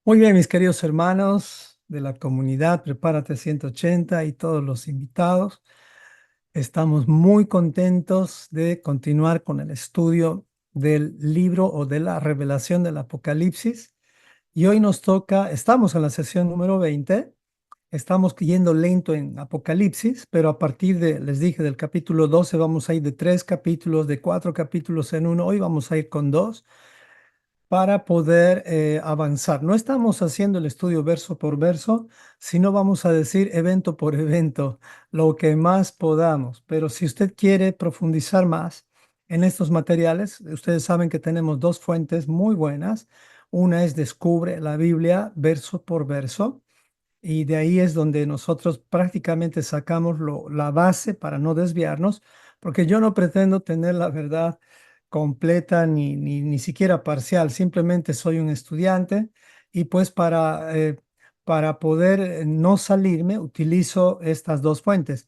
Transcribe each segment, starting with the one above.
Muy bien, mis queridos hermanos de la comunidad, Prepárate 180 y todos los invitados. Estamos muy contentos de continuar con el estudio del libro o de la revelación del Apocalipsis. Y hoy nos toca, estamos en la sesión número 20. Estamos yendo lento en Apocalipsis, pero a partir de, les dije, del capítulo 12 vamos a ir de 3 capítulos, de 4 capítulos en uno. Hoy vamos a ir con 2 para poder avanzar. No estamos haciendo el estudio verso por verso, sino vamos a decir evento por evento, lo que más podamos. Pero si usted quiere profundizar más en estos materiales, ustedes saben que tenemos dos fuentes muy buenas. Una es Descubre la Biblia verso por verso. Y de ahí es donde nosotros prácticamente sacamos la base para no desviarnos, porque yo no pretendo tener la verdad completa ni siquiera parcial, simplemente soy un estudiante y pues para poder no salirme utilizo estas dos fuentes,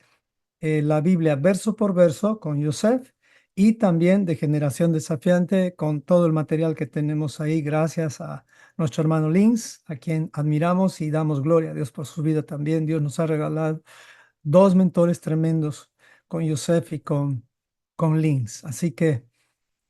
la Biblia verso por verso con Yosef y también de Generación Desafiante con todo el material que tenemos ahí, gracias a nuestro hermano Links, a quien admiramos y damos gloria a Dios por su vida también. Dios nos ha regalado dos mentores tremendos con Yosef y con Links. Así que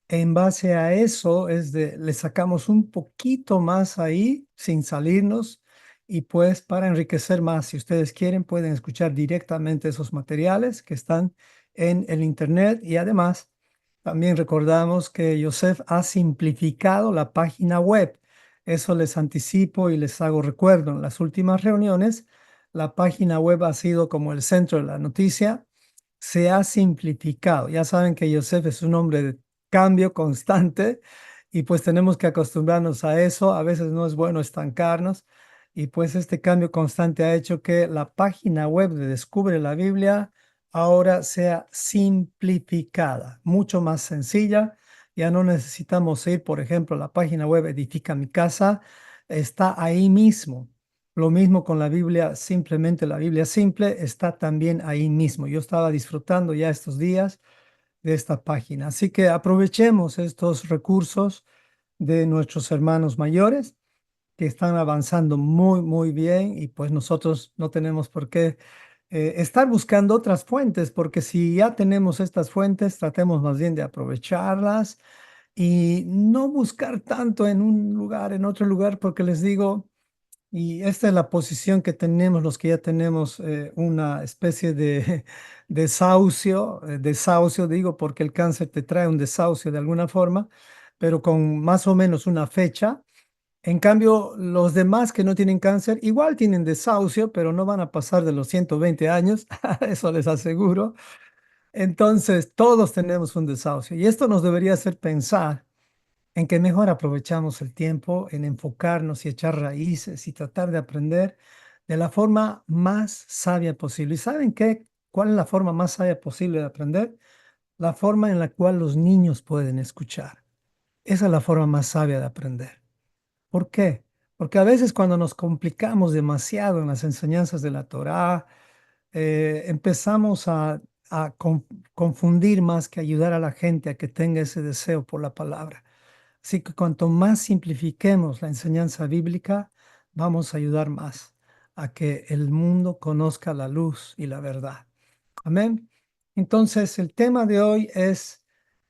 en base a eso le sacamos un poquito más ahí sin salirnos y pues para enriquecer más, si ustedes quieren, pueden escuchar directamente esos materiales que están en el internet y además también recordamos que Yosef ha simplificado la página web. Eso les anticipo y les hago recuerdo. En las últimas reuniones, la página web ha sido como el centro de la noticia, se ha simplificado. Ya saben que Yosef es un hombre de cambio constante y pues tenemos que acostumbrarnos a eso. A veces no es bueno estancarnos y pues este cambio constante ha hecho que la página web de Descubre la Biblia ahora sea simplificada, mucho más sencilla. Ya no necesitamos ir, por ejemplo, a la página web Edifica mi casa, está ahí mismo. Lo mismo con la Biblia, simplemente la Biblia simple está también ahí mismo. Yo estaba disfrutando ya estos días de esta página. Así que aprovechemos estos recursos de nuestros hermanos mayores que están avanzando muy, muy bien y pues nosotros no tenemos por qué estar buscando otras fuentes, porque si ya tenemos estas fuentes, tratemos más bien de aprovecharlas y no buscar tanto en un lugar, en otro lugar, porque les digo, y esta es la posición que tenemos los que ya tenemos una especie de desahucio, digo, porque el cáncer te trae un desahucio de alguna forma, pero con más o menos una fecha. En cambio, los demás que no tienen cáncer igual tienen desahucio, pero no van a pasar de los 120 años, eso les aseguro. Entonces, todos tenemos un desahucio y esto nos debería hacer pensar en que mejor aprovechamos el tiempo en enfocarnos y echar raíces y tratar de aprender de la forma más sabia posible. ¿Y saben qué? ¿Cuál es la forma más sabia posible de aprender? La forma en la cual los niños pueden escuchar. Esa es la forma más sabia de aprender. ¿Por qué? Porque a veces cuando nos complicamos demasiado en las enseñanzas de la Torá, empezamos a confundir más que ayudar a la gente a que tenga ese deseo por la palabra. Así que cuanto más simplifiquemos la enseñanza bíblica, vamos a ayudar más a que el mundo conozca la luz y la verdad. Amén. Entonces, el tema de hoy es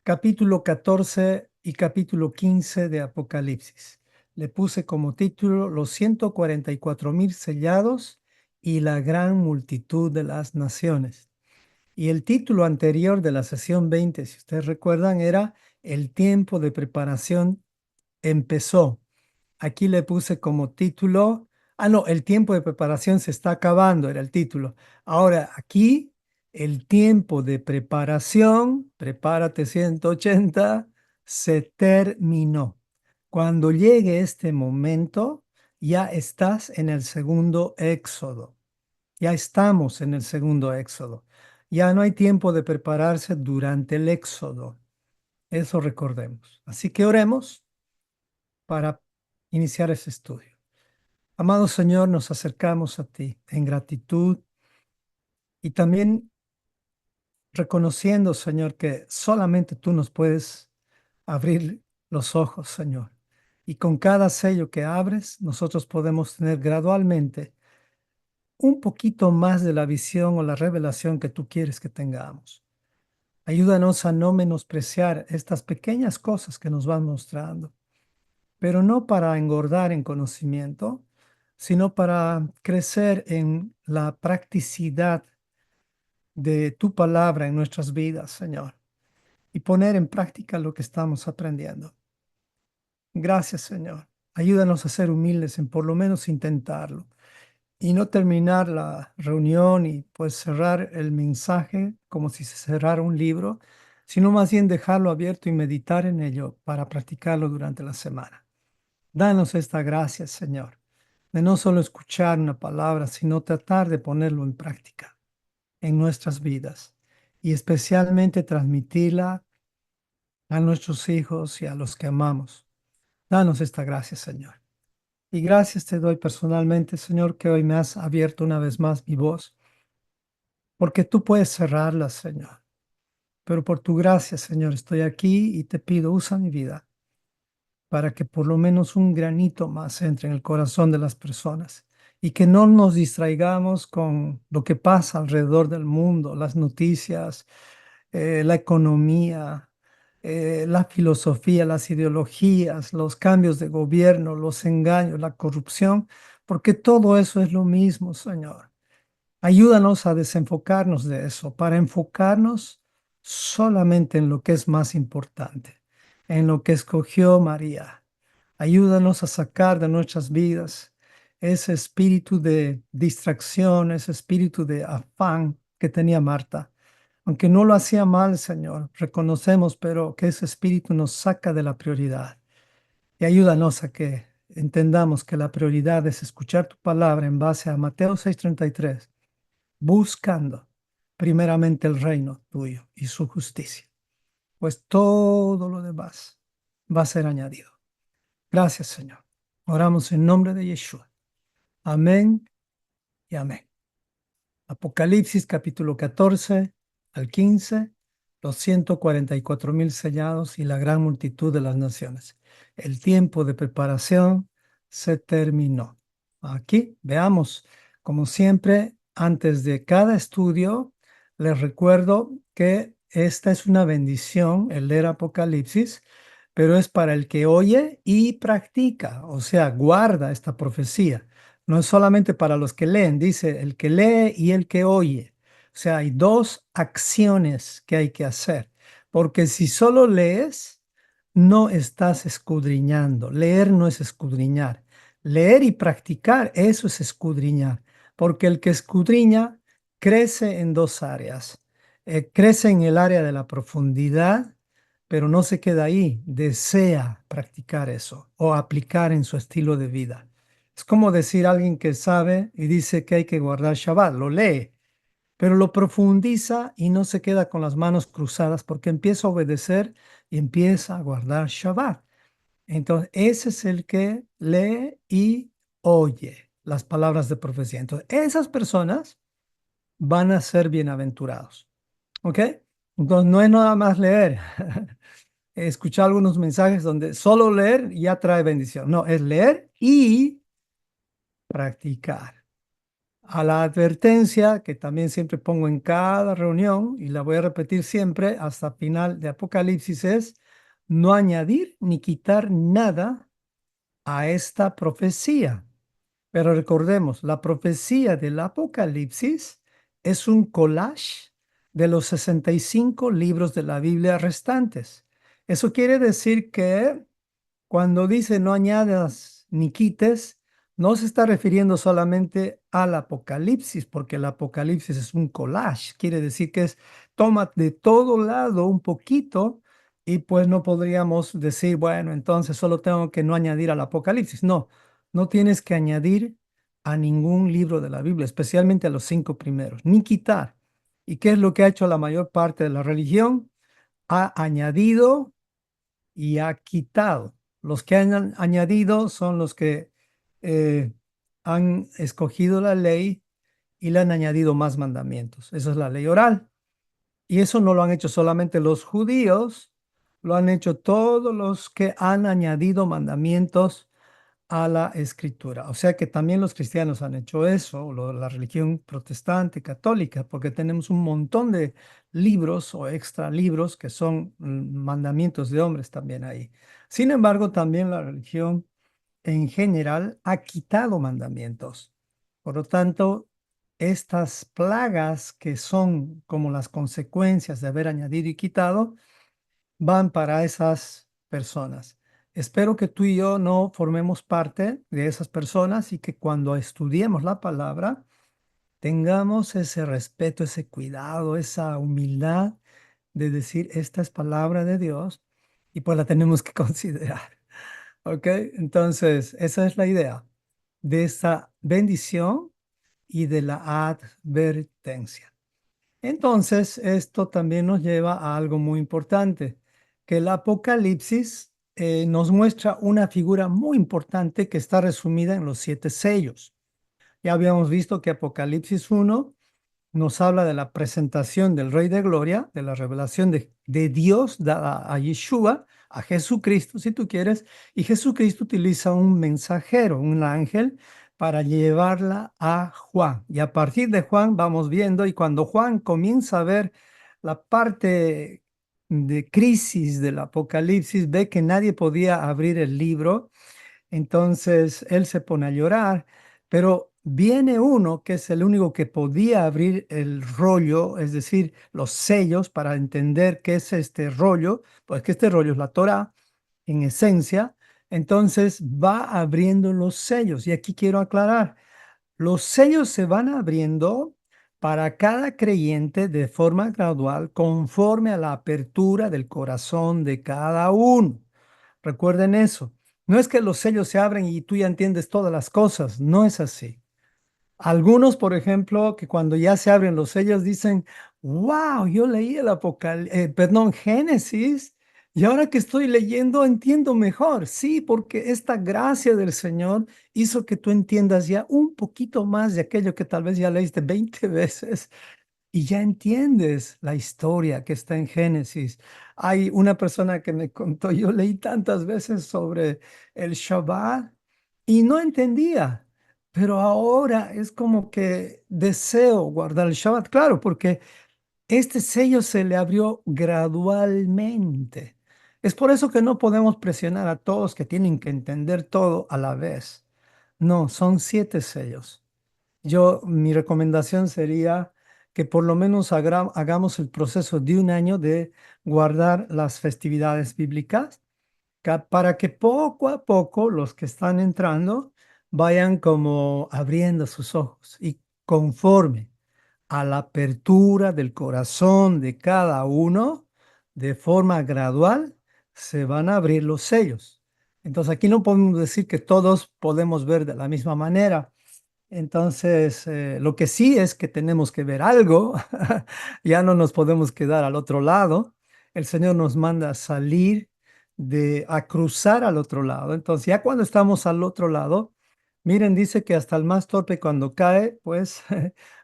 capítulo 14 y capítulo 15 de Apocalipsis. Le puse como título los 144,000 sellados y la gran multitud de las naciones. Y el título anterior de la sesión 20, si ustedes recuerdan, era El tiempo de preparación empezó. Aquí le puse como título, no, el tiempo de preparación se está acabando, era el título. Ahora aquí, el tiempo de preparación, prepárate 180, se terminó. Cuando llegue este momento, ya estás en el segundo éxodo. Ya estamos en el segundo éxodo. Ya no hay tiempo de prepararse durante el éxodo. Eso recordemos. Así que oremos para iniciar ese estudio. Amado Señor, nos acercamos a ti en gratitud y también reconociendo, Señor, que solamente tú nos puedes abrir los ojos, Señor. Y con cada sello que abres, nosotros podemos tener gradualmente un poquito más de la visión o la revelación que tú quieres que tengamos. Ayúdanos a no menospreciar estas pequeñas cosas que nos van mostrando, pero no para engordar en conocimiento, sino para crecer en la practicidad de tu palabra en nuestras vidas, Señor, y poner en práctica lo que estamos aprendiendo. Gracias, Señor. Ayúdanos a ser humildes en por lo menos intentarlo y no terminar la reunión y pues cerrar el mensaje como si se cerrara un libro, sino más bien dejarlo abierto y meditar en ello para practicarlo durante la semana. Danos esta gracia, Señor, de no solo escuchar una palabra, sino tratar de ponerlo en práctica en nuestras vidas y especialmente transmitirla a nuestros hijos y a los que amamos. Danos esta gracia, Señor. Y gracias te doy personalmente, Señor, que hoy me has abierto una vez más mi voz, porque tú puedes cerrarla, Señor. Pero por tu gracia, Señor, estoy aquí y te pido, usa mi vida para que por lo menos un granito más entre en el corazón de las personas y que no nos distraigamos con lo que pasa alrededor del mundo, las noticias, la economía, la filosofía, las ideologías, los cambios de gobierno, los engaños, la corrupción, porque todo eso es lo mismo, Señor. Ayúdanos a desenfocarnos de eso para enfocarnos solamente en lo que es más importante, en lo que escogió María. Ayúdanos a sacar de nuestras vidas ese espíritu de distracción, ese espíritu de afán que tenía Marta. Aunque no lo hacía mal, Señor, reconocemos, pero que ese espíritu nos saca de la prioridad. Y ayúdanos a que entendamos que la prioridad es escuchar tu palabra en base a Mateo 6:33, buscando primeramente el reino tuyo y su justicia, pues todo lo demás va a ser añadido. Gracias, Señor. Oramos en nombre de Yeshua. Amén y amén. Apocalipsis capítulo 14 al 15, los 144,000 sellados y la gran multitud de las naciones. El tiempo de preparación se terminó. Aquí veamos, como siempre, antes de cada estudio, les recuerdo que esta es una bendición, el leer Apocalipsis, pero es para el que oye y practica, o sea, guarda esta profecía. No es solamente para los que leen, dice el que lee y el que oye. O sea, hay dos acciones que hay que hacer, porque si solo lees, no estás escudriñando. Leer no es escudriñar. Leer y practicar, eso es escudriñar, porque el que escudriña crece en dos áreas. Crece en el área de la profundidad, pero no se queda ahí, desea practicar eso o aplicar en su estilo de vida. Es como decir a alguien que sabe y dice que hay que guardar Shabbat, lo lee, pero lo profundiza y no se queda con las manos cruzadas porque empieza a obedecer y empieza a guardar Shabbat. Entonces, ese es el que lee y oye las palabras de profecía. Entonces, esas personas van a ser bienaventurados. ¿Ok? Entonces, no es nada más leer. He escuchado algunos mensajes donde solo leer ya trae bendición. No, es leer y practicar. A la advertencia que también siempre pongo en cada reunión y la voy a repetir siempre hasta final de Apocalipsis es no añadir ni quitar nada a esta profecía. Pero recordemos, la profecía del Apocalipsis es un collage de los 65 libros de la Biblia restantes. Eso quiere decir que cuando dice no añadas ni quites, no se está refiriendo solamente al Apocalipsis, porque el Apocalipsis es un collage, quiere decir que es toma de todo lado un poquito y pues no podríamos decir, bueno, entonces solo tengo que no añadir al Apocalipsis. No, no tienes que añadir a ningún libro de la Biblia, especialmente a los 5 primeros, ni quitar. ¿Y qué es lo que ha hecho la mayor parte de la religión? Ha añadido y ha quitado. Los que han añadido son los que eh, han escogido la ley y le han añadido más mandamientos. Esa es la ley oral. Y eso no lo han hecho solamente los judíos, lo han hecho todos los que han añadido mandamientos a la escritura. O sea que también los cristianos han hecho eso, la religión protestante, católica, porque tenemos un montón de libros o extra libros que son mandamientos de hombres también ahí. Sin embargo, también la religión en general ha quitado mandamientos. Por lo tanto, estas plagas que son como las consecuencias de haber añadido y quitado, van para esas personas. Espero que tú y yo no formemos parte de esas personas y que cuando estudiemos la palabra tengamos ese respeto, ese cuidado, esa humildad de decir, esta es palabra de Dios y pues la tenemos que considerar. ¿Ok? Entonces, esa es la idea de esta bendición y de la advertencia. Entonces, esto también nos lleva a algo muy importante, que el Apocalipsis nos muestra una figura muy importante que está resumida en los siete sellos. Ya habíamos visto que Apocalipsis 1 nos habla de la presentación del Rey de Gloria, de la revelación de Dios dada a Yeshua, a Jesucristo, si tú quieres, y Jesucristo utiliza un mensajero, un ángel, para llevarla a Juan. Y a partir de Juan vamos viendo, y cuando Juan comienza a ver la parte de crisis del Apocalipsis, ve que nadie podía abrir el libro, entonces él se pone a llorar, pero viene uno que es el único que podía abrir el rollo, es decir, los sellos para entender qué es este rollo, pues que este rollo es la Torá en esencia. Entonces va abriendo los sellos. Y aquí quiero aclarar, los sellos se van abriendo para cada creyente de forma gradual conforme a la apertura del corazón de cada uno. Recuerden eso. No es que los sellos se abren y tú ya entiendes todas las cosas. No es así. Algunos, por ejemplo, que cuando ya se abren los sellos dicen, wow, yo leí el perdón, Génesis, y ahora que estoy leyendo entiendo mejor. Sí, porque esta gracia del Señor hizo que tú entiendas ya un poquito más de aquello que tal vez ya leíste 20 veces y ya entiendes la historia que está en Génesis. Hay una persona que me contó, yo leí tantas veces sobre el Shabbat y no entendía, pero ahora es como que deseo guardar el Shabbat, claro, porque este sello se le abrió gradualmente. Es por eso que no podemos presionar a todos que tienen que entender todo a la vez. No, son siete sellos. Mi recomendación sería que por lo menos hagamos el proceso de un año de guardar las festividades bíblicas para que poco a poco los que están entrando vayan como abriendo sus ojos y conforme a la apertura del corazón de cada uno, de forma gradual, se van a abrir los sellos. Entonces aquí no podemos decir que todos podemos ver de la misma manera. Entonces, lo que sí es que tenemos que ver algo, ya no nos podemos quedar al otro lado. El Señor nos manda a salir a cruzar al otro lado. Entonces, ya cuando estamos al otro lado, miren, dice que hasta el más torpe cuando cae, pues,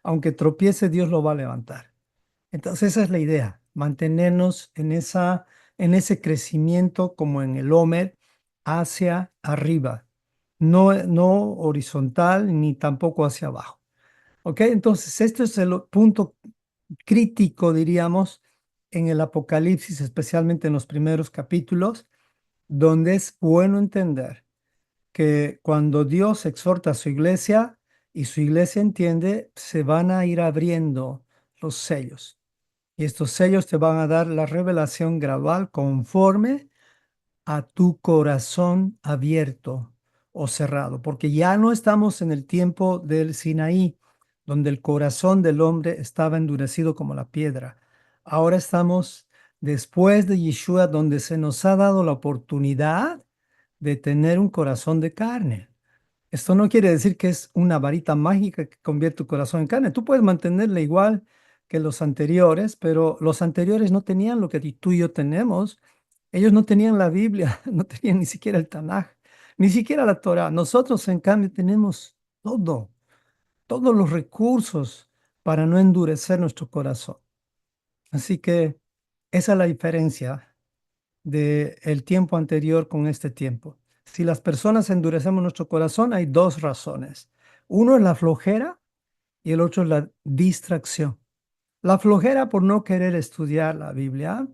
aunque tropiece, Dios lo va a levantar. Entonces, esa es la idea, mantenernos en ese crecimiento como en el Homer hacia arriba, no horizontal ni tampoco hacia abajo. ¿Ok? Entonces, este es el punto crítico, diríamos, en el Apocalipsis, especialmente en los primeros capítulos, donde es bueno entender que cuando Dios exhorta a su iglesia y su iglesia entiende, se van a ir abriendo los sellos. Y estos sellos te van a dar la revelación gradual conforme a tu corazón abierto o cerrado, porque ya no estamos en el tiempo del Sinaí, donde el corazón del hombre estaba endurecido como la piedra. Ahora estamos después de Yeshua, donde se nos ha dado la oportunidad de tener un corazón de carne. Esto no quiere decir que es una varita mágica que convierte tu corazón en carne. Tú puedes mantenerla igual que los anteriores, pero los anteriores no tenían lo que tú y yo tenemos. Ellos no tenían la Biblia, no tenían ni siquiera el Tanaj, ni siquiera la Torah. Nosotros, en cambio, tenemos todo, todos los recursos para no endurecer nuestro corazón. Así que esa es la diferencia. del tiempo anterior con este tiempo. Si las personas endurecemos nuestro corazón, hay dos razones. Uno es la flojera y el otro es la distracción. La flojera por no querer estudiar la Biblia,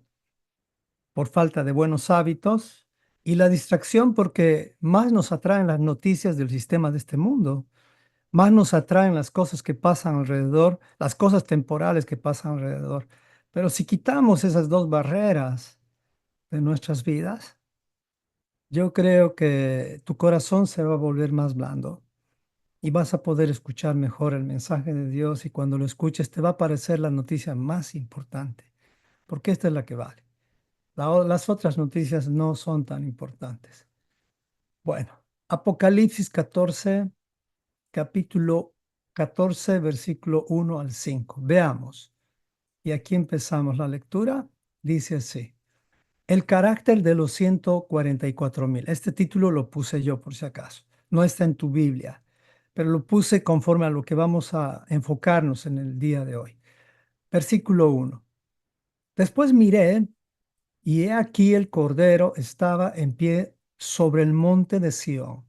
por falta de buenos hábitos, y la distracción porque más nos atraen las noticias del sistema de este mundo, más nos atraen las cosas que pasan alrededor, las cosas temporales que pasan alrededor. Pero si quitamos esas dos barreras de nuestras vidas, yo creo que tu corazón se va a volver más blando y vas a poder escuchar mejor el mensaje de Dios y cuando lo escuches te va a parecer la noticia más importante, porque esta es la que vale. Las otras noticias no son tan importantes. Bueno, Apocalipsis 14, capítulo 14, versículo 1 al 5. Veamos. Y aquí empezamos la lectura. Dice así. El carácter de los 144,000. Este título lo puse yo por si acaso. No está en tu Biblia, pero lo puse conforme a lo que vamos a enfocarnos en el día de hoy. Versículo 1. Después miré y he aquí el Cordero estaba en pie sobre el monte de Sión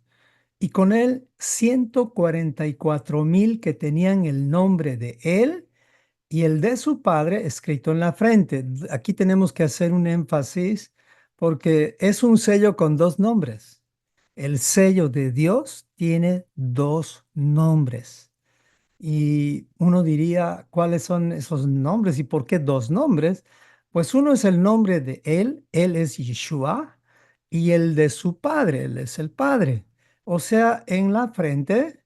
y con él 144,000 que tenían el nombre de él y el de su padre escrito en la frente. Aquí tenemos que hacer un énfasis porque es un sello con dos nombres. El sello de Dios tiene dos nombres. Y uno diría, ¿cuáles son esos nombres y por qué dos nombres? Pues uno es el nombre de él es Yeshua, y el de su padre, él es el padre. O sea, en la frente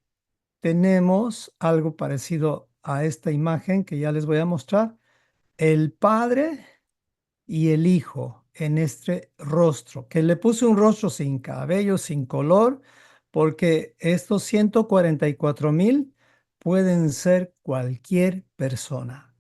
tenemos algo parecido a esta imagen que ya les voy a mostrar. El Padre y el Hijo en este rostro, que le puse un rostro sin cabello, sin color, porque estos 144,000 pueden ser cualquier persona,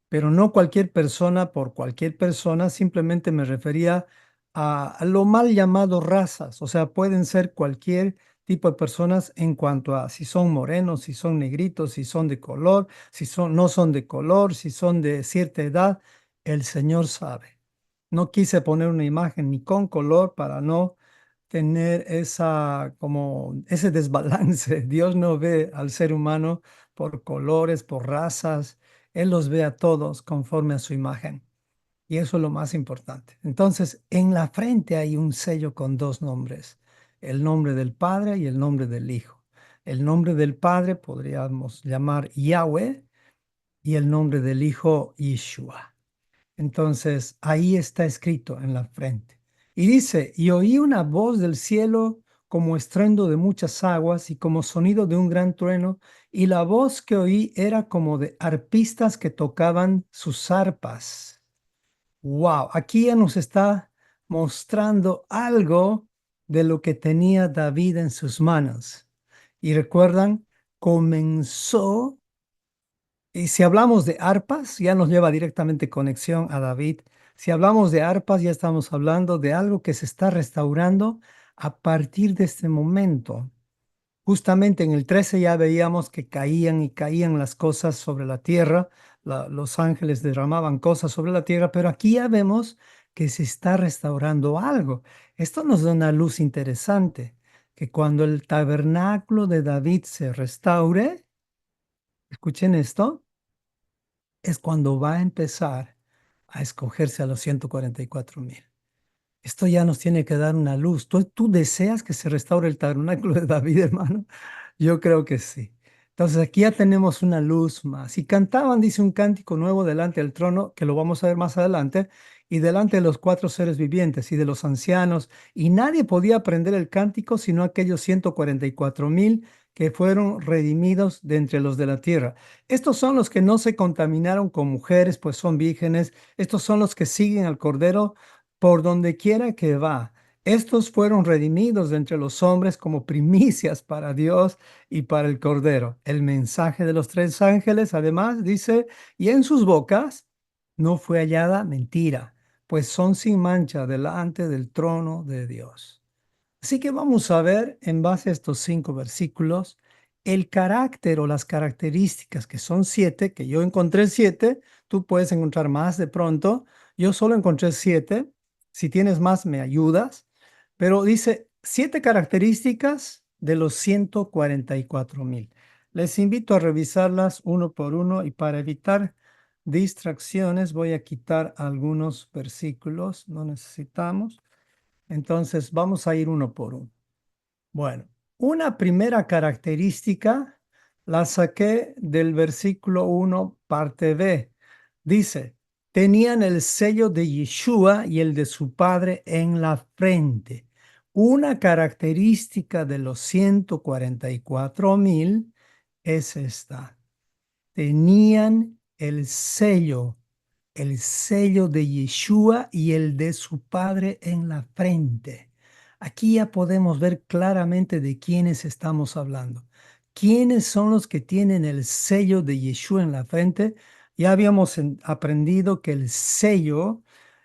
pero no cualquier persona por cualquier persona, simplemente me refería a lo mal llamado razas, o sea, pueden ser cualquier tipo de personas en cuanto a si son morenos, si son negritos, si son de color, si son, no son de color, si son de cierta edad, el Señor sabe. No quise poner una imagen ni con color para no tener esa, como ese desbalance. Dios no ve al ser humano por colores, por razas. Él los ve a todos conforme a su imagen. Y eso es lo más importante. Entonces, en la frente hay un sello con dos nombres, el nombre del Padre y el nombre del Hijo. El nombre del Padre podríamos llamar Yahweh y el nombre del Hijo Yeshua. Entonces, ahí está escrito en la frente. Y dice, y oí una voz del cielo como estruendo de muchas aguas y como sonido de un gran trueno, y la voz que oí era como de arpistas que tocaban sus arpas. Wow, aquí ya nos está mostrando algo de lo que tenía David en sus manos. Y recuerdan, comenzó y si hablamos de arpas, ya nos lleva directamente conexión a David. Si hablamos de arpas, ya estamos hablando de algo que se está restaurando a partir de este momento. Justamente en el 13 ya veíamos que caían y caían las cosas sobre la tierra, los ángeles derramaban cosas sobre la tierra, pero aquí ya vemos que se está restaurando algo. Esto nos da una luz interesante, que cuando el tabernáculo de David se restaure, escuchen esto, es cuando va a empezar a escogerse a los 144,000. Esto ya nos tiene que dar una luz. ¿Tú deseas que se restaure el tabernáculo de David, hermano? Yo creo que sí. Entonces aquí ya tenemos una luz más. Y cantaban, dice, un cántico nuevo delante del trono, que lo vamos a ver más adelante, y delante de los cuatro seres vivientes y de los ancianos. Y nadie podía aprender el cántico sino aquellos 144,000 que fueron redimidos de entre los de la tierra. Estos son los que no se contaminaron con mujeres, pues son vírgenes. Estos son los que siguen al Cordero por donde quiera que va. Estos fueron redimidos de entre los hombres como primicias para Dios y para el Cordero. El mensaje de los tres ángeles, además, dice, y en sus bocas no fue hallada mentira, pues son sin mancha delante del trono de Dios. Así que vamos a ver, en base a estos 5 versículos, el carácter o las características, que son 7, que yo encontré 7, tú puedes encontrar más de pronto, yo solo encontré 7 Si tienes más, me ayudas. Pero dice 7 características de los 144,000. Les invito a revisarlas uno por uno y para evitar distracciones voy a quitar algunos versículos, no necesitamos. Entonces vamos a ir uno por uno. Bueno, una primera característica la saqué del versículo 1, parte B. Dice, tenían el sello de Yeshua y el de su padre en la frente. Una característica de los 144,000 es esta. Tenían el sello de Yeshua y el de su padre en la frente. Aquí ya podemos ver claramente de quiénes estamos hablando. ¿Quiénes son los que tienen el sello de Yeshua en la frente? Ya habíamos aprendido que el sello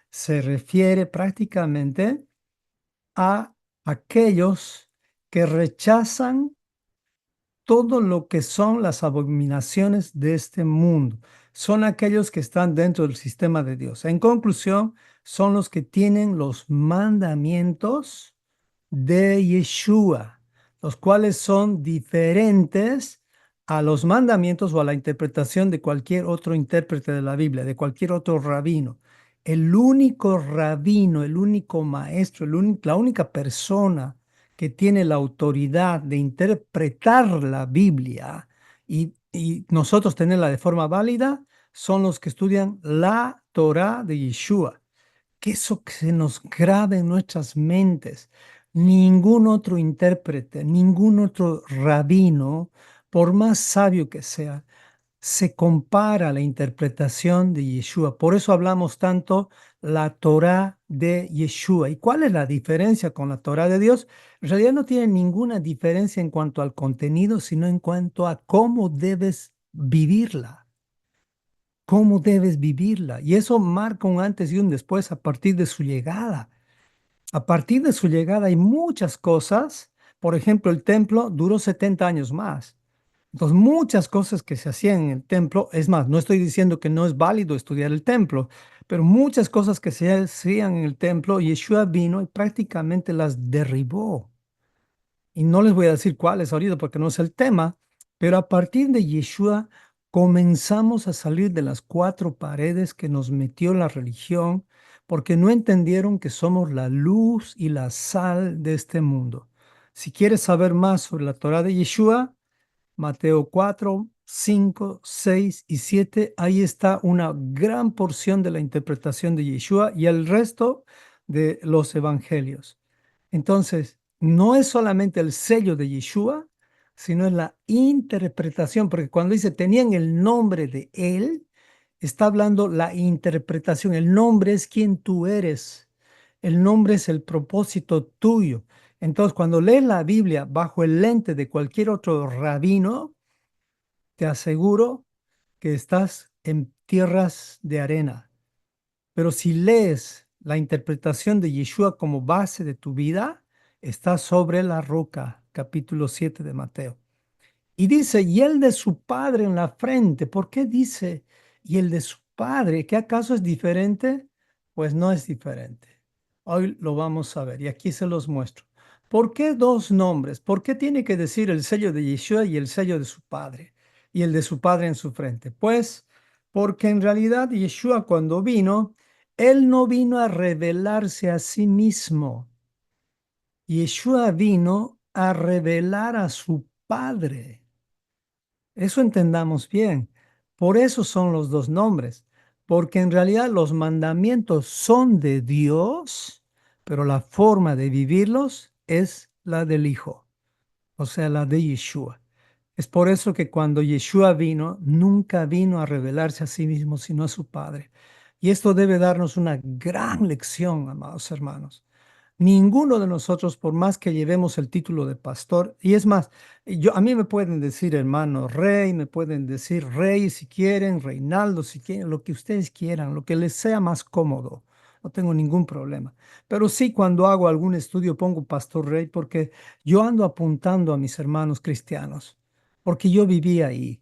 se refiere prácticamente a aquellos que rechazan todo lo que son las abominaciones de este mundo. Son aquellos que están dentro del sistema de Dios. En conclusión, son los que tienen los mandamientos de Yeshua, los cuales son diferentes a los mandamientos o a la interpretación de cualquier otro intérprete de la Biblia, de cualquier otro rabino. El único rabino, el único maestro, la única persona que tiene la autoridad de interpretar la Biblia y nosotros tenerla de forma válida, son los que estudian la Torah de Yeshua. Que eso que se nos grabe en nuestras mentes. Ningún otro intérprete, ningún otro rabino, por más sabio que sea, se compara a la interpretación de Yeshua. Por eso hablamos tanto la Torá de Yeshua. ¿Y cuál es la diferencia con la Torá de Dios? En realidad no tiene ninguna diferencia en cuanto al contenido, sino en cuanto a cómo debes vivirla. Cómo debes vivirla. Y eso marca un antes y un después a partir de su llegada. A partir de su llegada hay muchas cosas. Por ejemplo, el templo duró 70 años más. Entonces, muchas cosas que se hacían en el templo, es más, no estoy diciendo que no es válido estudiar el templo, pero muchas cosas que se hacían en el templo, Yeshua vino y prácticamente las derribó. Y no les voy a decir cuáles ahorita porque no es el tema, pero a partir de Yeshua comenzamos a salir de las 4 paredes que nos metió la religión porque no entendieron que somos la luz y la sal de este mundo. Si quieres saber más sobre la Torah de Yeshua, Mateo 4, 5, 6 y 7, ahí está una gran porción de la interpretación de Yeshua y el resto de los evangelios. Entonces, no es solamente el sello de Yeshua, sino es la interpretación, porque cuando dice tenían el nombre de él, está hablando la interpretación. El nombre es quien tú eres. El nombre es el propósito tuyo. Entonces, cuando lees la Biblia bajo el lente de cualquier otro rabino, te aseguro que estás en tierras de arena. Pero si lees la interpretación de Yeshua como base de tu vida, estás sobre la roca, capítulo 7 de Mateo. Y dice, y el de su padre en la frente. ¿Por qué dice, y el de su padre? ¿Qué acaso es diferente? Pues no es diferente. Hoy lo vamos a ver y aquí se los muestro. ¿Por qué dos nombres? ¿Por qué tiene que decir el sello de Yeshua y el sello de su padre? Y el de su padre en su frente. Pues porque en realidad Yeshua cuando vino, él no vino a revelarse a sí mismo. Yeshua vino a revelar a su padre. Eso entendamos bien. Por eso son los dos nombres, porque en realidad los mandamientos son de Dios, pero la forma de vivirlos es la del Hijo, o sea, la de Yeshua. Es por eso que cuando Yeshua vino, nunca vino a revelarse a sí mismo, sino a su Padre. Y esto debe darnos una gran lección, amados hermanos. Ninguno de nosotros, por más que llevemos el título de pastor, y es más, a mí me pueden decir hermano rey, me pueden decir rey si quieren, Reinaldo si quieren, lo que ustedes quieran, lo que les sea más cómodo. No tengo ningún problema. Pero sí, cuando hago algún estudio pongo pastor rey porque yo ando apuntando a mis hermanos cristianos, porque yo viví ahí.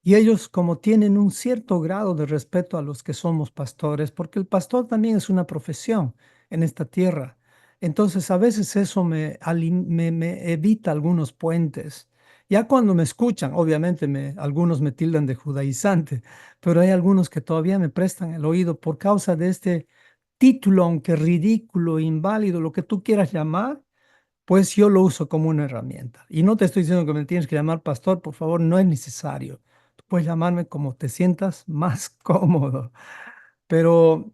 Y ellos como tienen un cierto grado de respeto a los que somos pastores, porque el pastor también es una profesión. en esta tierra. Entonces, a veces eso me evita algunos puentes. Ya cuando me escuchan, obviamente algunos me tildan de judaizante, pero hay algunos que todavía me prestan el oído por causa de este título, aunque ridículo, inválido, lo que tú quieras llamar, pues yo lo uso como una herramienta. Y no te estoy diciendo que me tienes que llamar pastor, por favor, no es necesario. Tú puedes llamarme como te sientas más cómodo, pero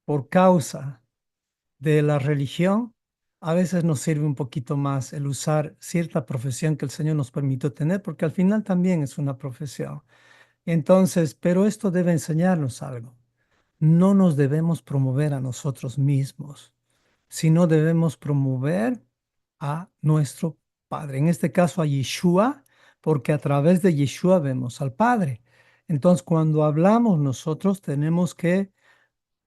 por causa de la religión, a veces nos sirve un poquito más el usar cierta profesión que el Señor nos permitió tener, porque al final también es una profesión. Entonces, pero esto debe enseñarnos algo. No nos debemos promover a nosotros mismos, sino debemos promover a nuestro Padre. En este caso a Yeshua, porque a través de Yeshua vemos al Padre. Entonces, cuando hablamos nosotros tenemos que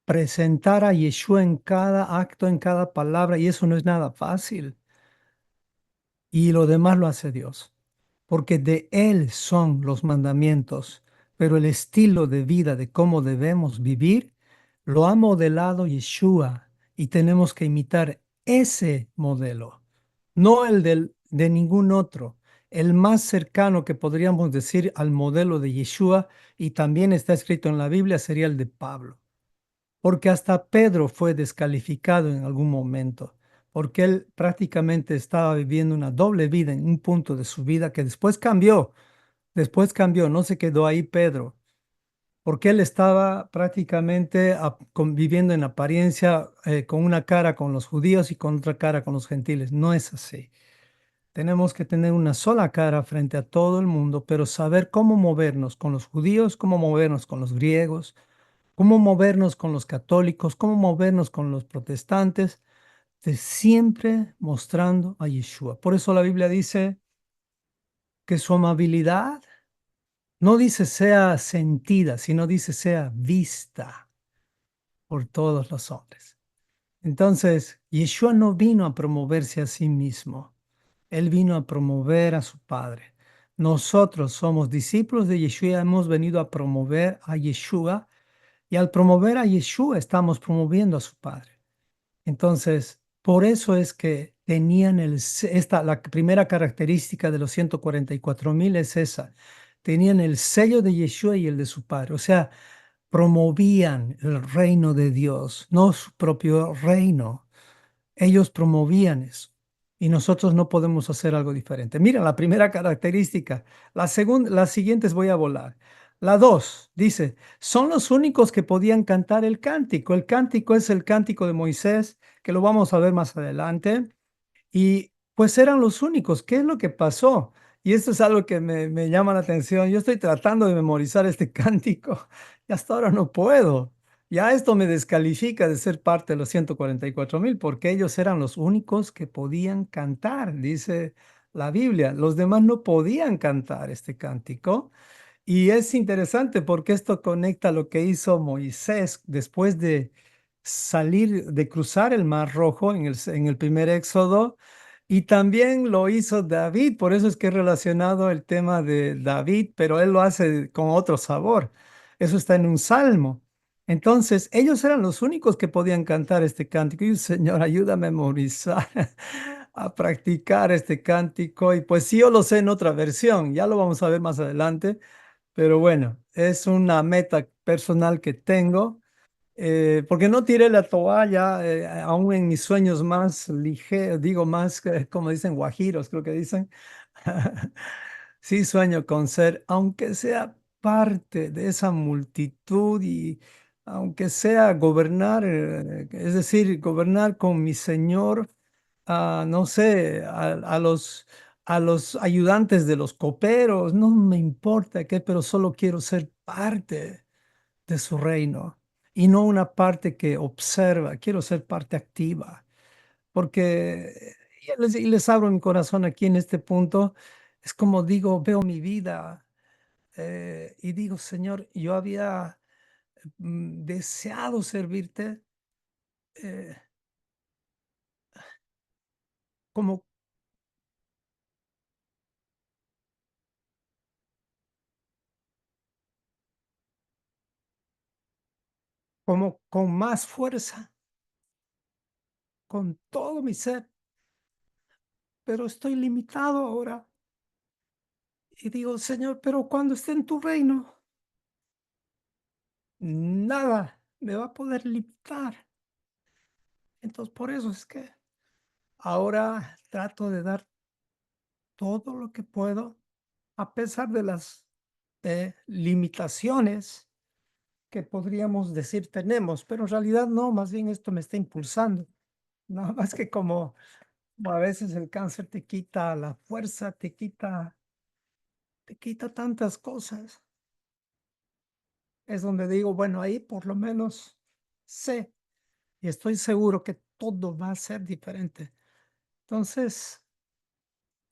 presentar a Yeshua en cada acto, en cada palabra, y eso no es nada fácil. Y lo demás lo hace Dios, porque de Él son los mandamientos, pero el estilo de vida de cómo debemos vivir lo ha modelado Yeshua y tenemos que imitar ese modelo, no el de ningún otro. El más cercano que podríamos decir al modelo de Yeshua, y también está escrito en la Biblia, sería el de Pablo, porque hasta Pedro fue descalificado en algún momento, porque él prácticamente estaba viviendo una doble vida en un punto de su vida que después cambió, no se quedó ahí Pedro, porque él estaba prácticamente viviendo en apariencia con una cara con los judíos y con otra cara con los gentiles. No es así. Tenemos que tener una sola cara frente a todo el mundo, pero saber cómo movernos con los judíos, cómo movernos con los griegos, cómo movernos con los católicos, cómo movernos con los protestantes, de siempre mostrando a Yeshua. Por eso la Biblia dice que su amabilidad no dice sea sentida, sino dice sea vista por todos los hombres. Entonces, Yeshua no vino a promoverse a sí mismo, él vino a promover a su Padre. Nosotros somos discípulos de Yeshua y hemos venido a promover a Yeshua, y al promover a Yeshua estamos promoviendo a su Padre. Entonces, por eso es que tenían la primera característica de los 144,000 es esa. Tenían el sello de Yeshua y el de su Padre. O sea, promovían el reino de Dios, no su propio reino. Ellos promovían eso. Y nosotros no podemos hacer algo diferente. Mira, la primera característica. La segunda, las siguientes voy a volar. La dos dice, son los únicos que podían cantar el cántico. El cántico es el cántico de Moisés, que lo vamos a ver más adelante. Y pues eran los únicos. ¿Qué es lo que pasó? Y esto es algo que me llama la atención. Yo estoy tratando de memorizar este cántico y hasta ahora no puedo. Ya esto me descalifica de ser parte de los 144,000 porque ellos eran los únicos que podían cantar, dice la Biblia. Los demás no podían cantar este cántico. Y es interesante porque esto conecta lo que hizo Moisés después de salir, de cruzar el Mar Rojo en el primer Éxodo, y también lo hizo David, por eso es que he relacionado el tema de David, pero él lo hace con otro sabor. Eso está en un salmo. Entonces, ellos eran los únicos que podían cantar este cántico. Y Señor, ayúdame a memorizar, a practicar este cántico. Y pues sí, yo lo sé en otra versión, ya lo vamos a ver más adelante. Pero bueno, es una meta personal que tengo, porque no tiré la toalla, aún en mis sueños más ligeros, digo más, como dicen, guajiros, creo que dicen. Sí sueño con ser, aunque sea parte de esa multitud y aunque sea gobernar, es decir, gobernar con mi Señor, no sé, a los ayudantes de los coperos, no me importa qué, pero solo quiero ser parte de su reino y no una parte que observa, quiero ser parte activa, porque y les abro mi corazón aquí en este punto, es como digo, veo mi vida y digo, Señor, yo había deseado servirte eh, como, como con más fuerza. con todo mi ser, pero estoy limitado ahora. Y digo, Señor, pero cuando esté en tu reino, nada me va a poder limitar. Entonces, por eso es que ahora trato de dar todo lo que puedo, a pesar de las limitaciones que podríamos decir tenemos, pero en realidad no, más bien esto me está impulsando. Nada más que como a veces el cáncer te quita la fuerza, te quita tantas cosas. Es donde digo, bueno, ahí por lo menos sé y estoy seguro que todo va a ser diferente. Entonces,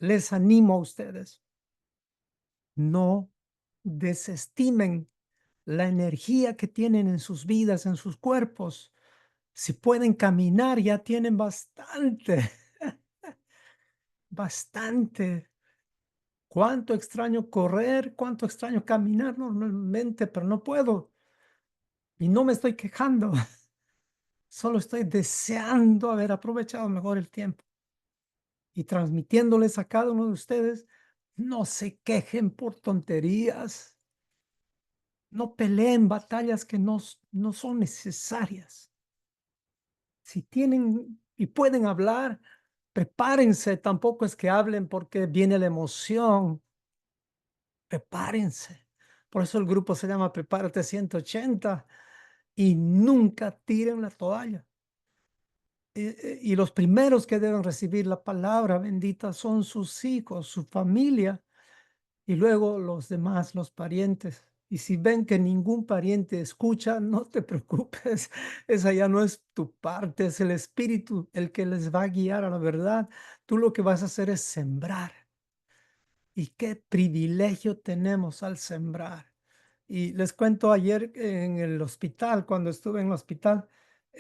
les animo a ustedes, no desestimen la energía que tienen en sus vidas, en sus cuerpos. Si pueden caminar, ya tienen bastante, bastante. Cuánto extraño correr, cuánto extraño caminar normalmente, pero no puedo. Y no me estoy quejando, solo estoy deseando haber aprovechado mejor el tiempo y transmitiéndoles a cada uno de ustedes, no se quejen por tonterías, no peleen batallas que no son necesarias. Si tienen y pueden hablar, prepárense, tampoco es que hablen porque viene la emoción, prepárense. Por eso el grupo se llama Prepárate 180 y nunca tiren la toalla. Y los primeros que deben recibir la palabra bendita son sus hijos, su familia y luego los demás, los parientes. Y si ven que ningún pariente escucha, no te preocupes, esa ya no es tu parte, es el Espíritu el que les va a guiar a la verdad. Tú lo que vas a hacer es sembrar. Y qué privilegio tenemos al sembrar. Y les cuento ayer en el hospital, cuando estuve en el hospital,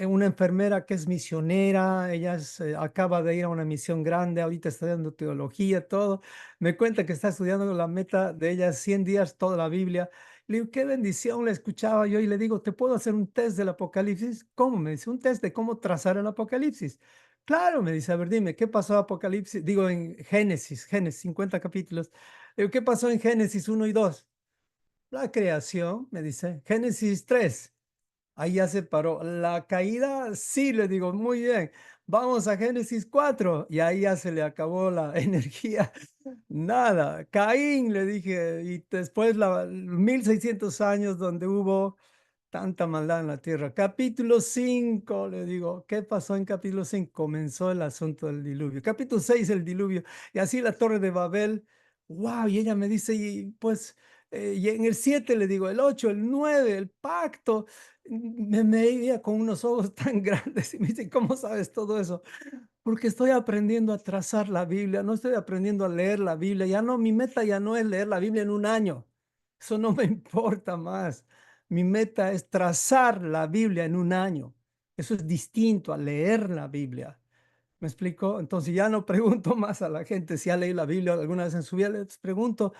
una enfermera que es misionera, ella acaba de ir a una misión grande, ahorita está estudiando teología, todo, me cuenta que está estudiando la meta de ella 100 días, toda la Biblia. Le digo, qué bendición, le escuchaba yo y le digo, ¿te puedo hacer un test del Apocalipsis? ¿Cómo? Me dice, un test de cómo trazar el Apocalipsis. Claro, me dice, a ver, dime, ¿qué pasó en Apocalipsis? Digo, en Génesis, 50 capítulos. Digo, ¿qué pasó en Génesis 1 y 2? La creación, me dice. Génesis 3, ahí ya se paró. La caída, sí, le digo, muy bien. Vamos a Génesis 4 y ahí ya se le acabó la energía. Nada. Caín, le dije, y después 1600 años donde hubo tanta maldad en la tierra. Capítulo 5, le digo, ¿qué pasó en capítulo 5? Comenzó el asunto del diluvio. Capítulo 6, el diluvio. Y así la torre de Babel. Wow, y ella me dice, y pues, y en el 7 le digo, el 8, el 9, el pacto. Me veía con unos ojos tan grandes y me dice, ¿cómo sabes todo eso? Porque estoy aprendiendo a trazar la Biblia, no estoy aprendiendo a leer la Biblia. Ya no, mi meta ya no es leer la Biblia en un año. Eso no me importa más. Mi meta es trazar la Biblia en un año. Eso es distinto a leer la Biblia. ¿Me explico? Entonces ya no pregunto más a la gente si ha leído la Biblia alguna vez en su vida. Les pregunto,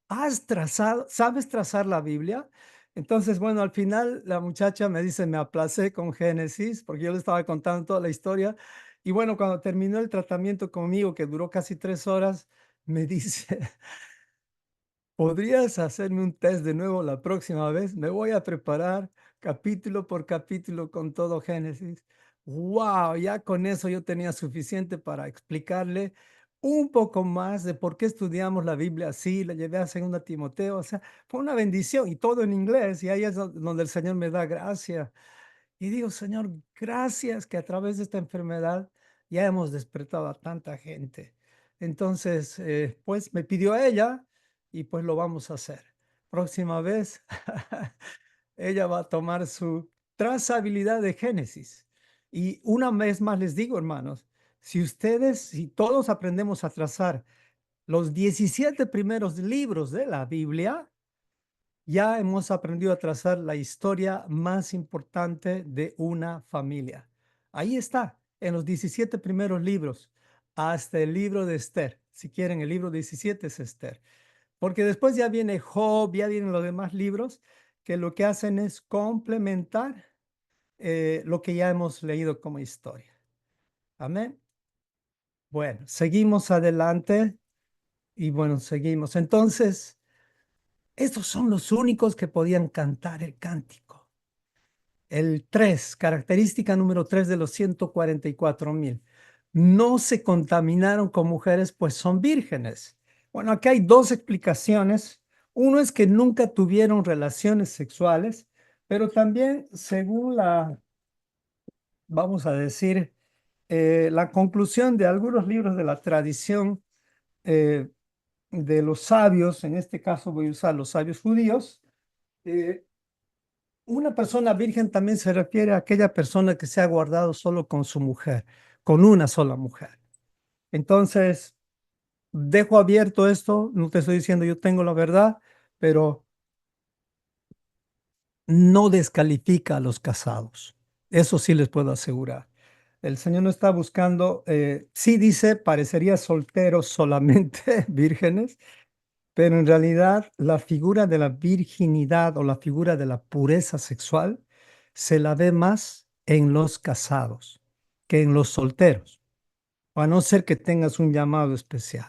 ¿has trazado, sabes trazar la Biblia? Entonces, bueno, al final la muchacha me dice, me aplacé con Génesis, porque yo le estaba contando toda la historia. Y bueno, cuando terminó el tratamiento conmigo, que duró casi 3 horas, me dice, ¿podrías hacerme un test de nuevo la próxima vez? Me voy a preparar capítulo por capítulo con todo Génesis. ¡Wow! Ya con eso yo tenía suficiente para explicarle un poco más de por qué estudiamos la Biblia así. La llevé a 2 Timoteo. O sea, fue una bendición y todo en inglés. Y ahí es donde el Señor me da gracia. Y digo, Señor, gracias que a través de esta enfermedad ya hemos despertado a tanta gente. Entonces, pues me pidió a ella y pues lo vamos a hacer. Próxima vez, ella va a tomar su trazabilidad de Génesis. Y una vez más les digo, hermanos, si ustedes, si todos aprendemos a trazar los 17 primeros libros de la Biblia, ya hemos aprendido a trazar la historia más importante de una familia. Ahí está, en los 17 primeros libros, hasta el libro de Esther. Si quieren, el libro 17 es Esther. Porque después ya viene Job, ya vienen los demás libros, que lo que hacen es complementar lo que ya hemos leído como historia. Amén. Bueno, seguimos adelante y bueno, seguimos. Entonces, estos son los únicos que podían cantar el cántico. El 3, característica número 3 de los 144,000. No se contaminaron con mujeres, pues son vírgenes. Bueno, aquí hay dos explicaciones. Uno es que nunca tuvieron relaciones sexuales, pero también según vamos a decir, la conclusión de algunos libros de la tradición eh, de los sabios, en este caso voy a usar los sabios judíos, eh, una persona virgen también se refiere a aquella persona que se ha guardado solo con su mujer, con una sola mujer. Entonces, dejo abierto esto, no te estoy diciendo yo tengo la verdad, pero no descalifica a los casados. Eso sí les puedo asegurar. El Señor no está buscando, sí dice, parecería solteros solamente, vírgenes, pero en realidad la figura de la virginidad o la figura de la pureza sexual se la ve más en los casados que en los solteros, a no ser que tengas un llamado especial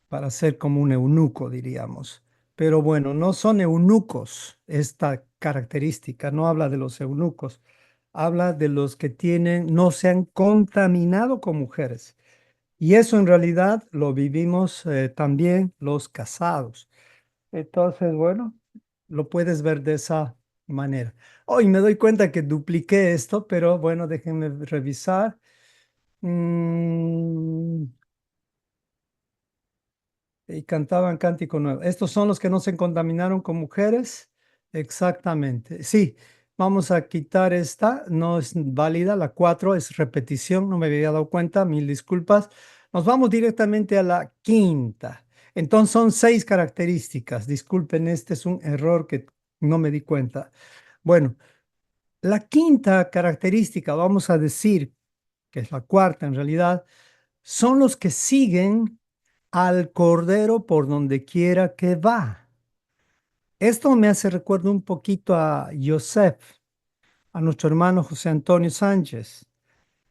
para ser como un eunuco, diríamos. Pero bueno, no son eunucos esta característica, no habla de los eunucos, habla de los que tienen, no se han contaminado con mujeres. Y eso en realidad lo vivimos también los casados. Entonces, bueno, lo puedes ver de esa manera. Hoy me doy cuenta que dupliqué esto, pero bueno, déjenme revisar. Mm, y cantaban cántico nuevo. Estos son los que no se contaminaron con mujeres. Exactamente. Sí, vamos a quitar esta. No es válida. La 4 es repetición. No me había dado cuenta. Mil disculpas. Nos vamos directamente a la quinta. Entonces son 6 características. Disculpen, este es un error que no me di cuenta. Bueno, la quinta característica, vamos a decir, que es la cuarta en realidad, son los que siguen al Cordero por donde quiera que va. Esto me hace recuerdo un poquito a Joseph, a nuestro hermano José Antonio Sánchez.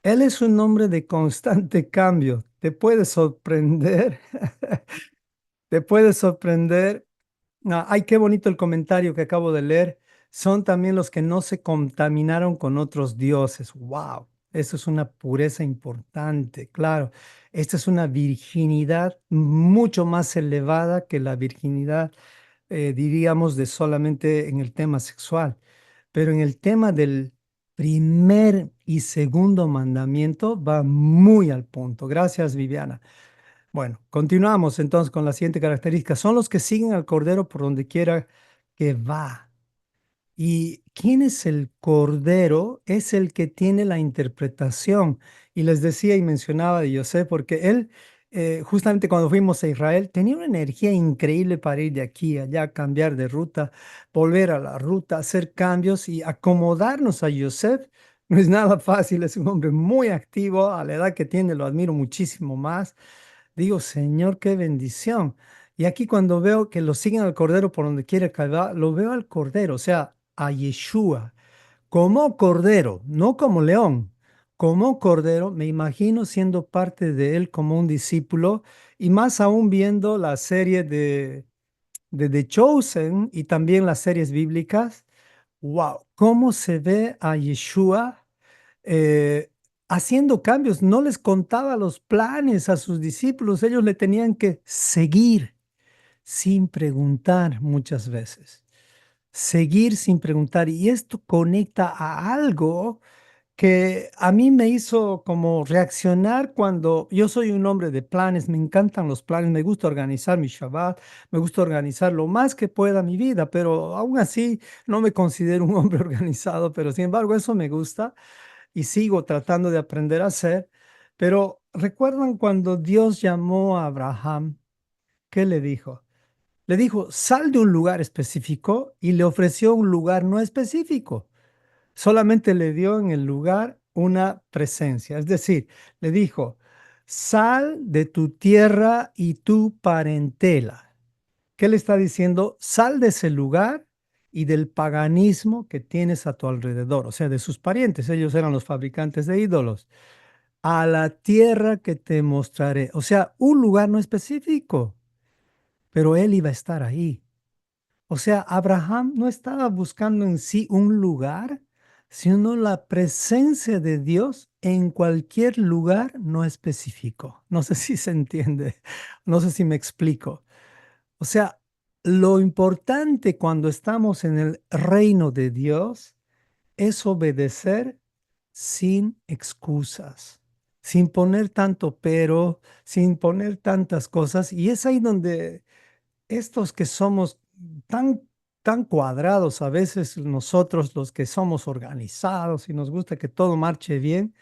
Él es un hombre de constante cambio. Te puede sorprender, te puede sorprender. Ay, qué bonito el comentario que acabo de leer. Son también los que no se contaminaron con otros dioses. ¡Wow! Eso es una pureza importante, claro. Esta es una virginidad mucho más elevada que la virginidad, diríamos, de solamente en el tema sexual. Pero en el tema del primer y segundo mandamiento va muy al punto. Gracias, Viviana. Bueno, continuamos entonces con la siguiente característica. Son los que siguen al Cordero por donde quiera que va. ¿Y quién es el Cordero? Es el que tiene la interpretación. Y les decía y mencionaba de José, porque él, justamente cuando fuimos a Israel, tenía una energía increíble para ir de aquí a allá, cambiar de ruta, volver a la ruta, hacer cambios y acomodarnos a José. No es nada fácil, es un hombre muy activo, a la edad que tiene lo admiro muchísimo más. Digo, Señor, qué bendición. Y aquí cuando veo que lo siguen al Cordero por donde quiere que va, lo veo al Cordero, o sea, a Yeshua, como Cordero, no como león. Como Cordero, me imagino siendo parte de él como un discípulo y más aún viendo la serie de The Chosen y también las series bíblicas. Wow, cómo se ve a Yeshua eh, haciendo cambios. No les contaba los planes a sus discípulos, ellos le tenían que seguir sin preguntar muchas veces. Seguir sin preguntar. Y esto conecta a algo que a mí me hizo como reaccionar cuando yo soy un hombre de planes, me encantan los planes, me gusta organizar mi Shabbat, me gusta organizar lo más que pueda mi vida, pero aún así no me considero un hombre organizado, pero sin embargo eso me gusta y sigo tratando de aprender a hacer. Pero ¿recuerdan cuando Dios llamó a Abraham? ¿Qué le dijo? Le dijo, sal de un lugar específico y le ofreció un lugar no específico. Solamente le dio en el lugar una presencia. Es decir, le dijo, sal de tu tierra y tu parentela. ¿Qué le está diciendo? Sal de ese lugar y del paganismo que tienes a tu alrededor, o sea, de sus parientes. Ellos eran los fabricantes de ídolos. a la tierra que te mostraré. O sea, un lugar no específico, pero él iba a estar ahí. O sea, Abraham no estaba buscando en sí un lugar, sino la presencia de Dios en cualquier lugar no específico. No sé si se entiende, no sé si me explico. O sea, lo importante cuando estamos en el reino de Dios es obedecer sin excusas, sin poner tanto pero, sin poner tantas cosas. Y es ahí donde estos que somos tan, tan cuadrados, a veces nosotros los que somos organizados y nos gusta que todo marche bien,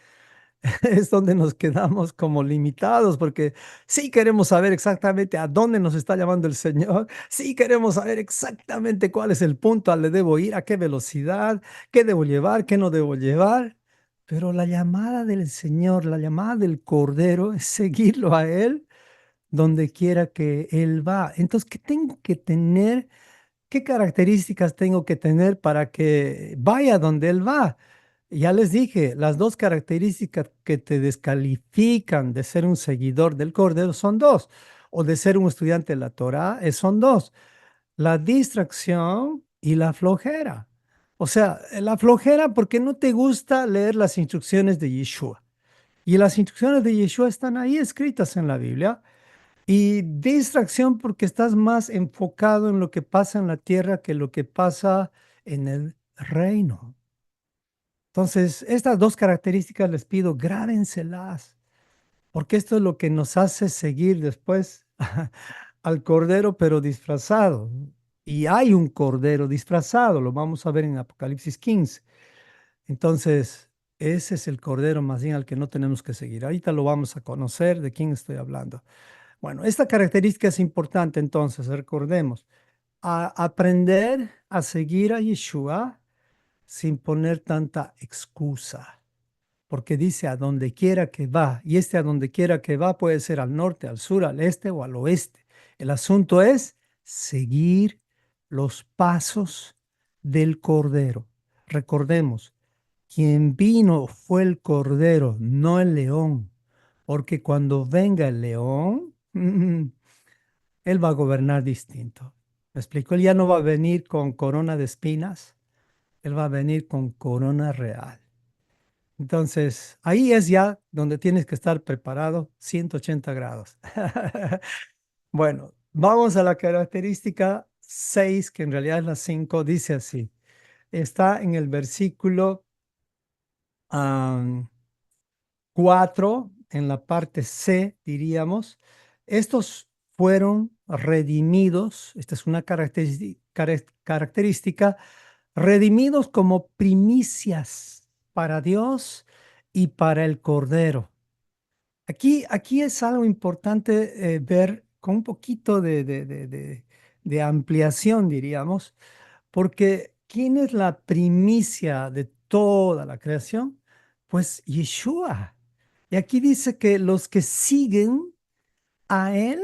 es donde nos quedamos como limitados, porque sí queremos saber exactamente a dónde nos está llamando el Señor, sí queremos saber exactamente cuál es el punto al que debo ir, a qué velocidad, qué debo llevar, qué no debo llevar, pero la llamada del Señor, la llamada del Cordero es seguirlo a Él donde quiera que Él va. Entonces, ¿qué tengo que tener? ¿Qué características tengo que tener para que vaya donde Él va? Ya les dije, las dos características que te descalifican de ser un seguidor del Cordero son dos, o de ser un estudiante de la Torá, son dos, la distracción y la flojera. O sea, la flojera porque no te gusta leer las instrucciones de Yeshua. Y las instrucciones de Yeshua están ahí escritas en la Biblia. Y distracción porque estás más enfocado en lo que pasa en la tierra que lo que pasa en el reino. Entonces, estas dos características les pido, grábenselas, porque esto es lo que nos hace seguir después al cordero, pero disfrazado. Y hay un cordero disfrazado, lo vamos a ver en Apocalipsis 15. Entonces, ese es el cordero más bien al que no tenemos que seguir. Ahorita lo vamos a conocer de quién estoy hablando. Bueno, esta característica es importante entonces, recordemos, aprender a seguir a Yeshua sin poner tanta excusa, porque dice a donde quiera que va, y este a donde quiera que va puede ser al norte, al sur, al este o al oeste. El asunto es seguir los pasos del Cordero. Recordemos, quien vino fue el Cordero, no el león, porque cuando venga el león, él va a gobernar distinto. ¿Me explico? Él ya no va a venir con corona de espinas, él va a venir con corona real. Entonces, ahí es ya donde tienes que estar preparado 180 grados. Bueno, vamos a la característica 6, que en realidad es la 5, dice así. Está en el versículo 4, en la parte C, diríamos. Estos fueron redimidos, esta es una característica, redimidos como primicias para Dios y para el Cordero. Aquí es algo importante ver con un poquito de ampliación, diríamos, porque ¿quién es la primicia de toda la creación? Pues Yeshua. Y aquí dice que los que siguen a Él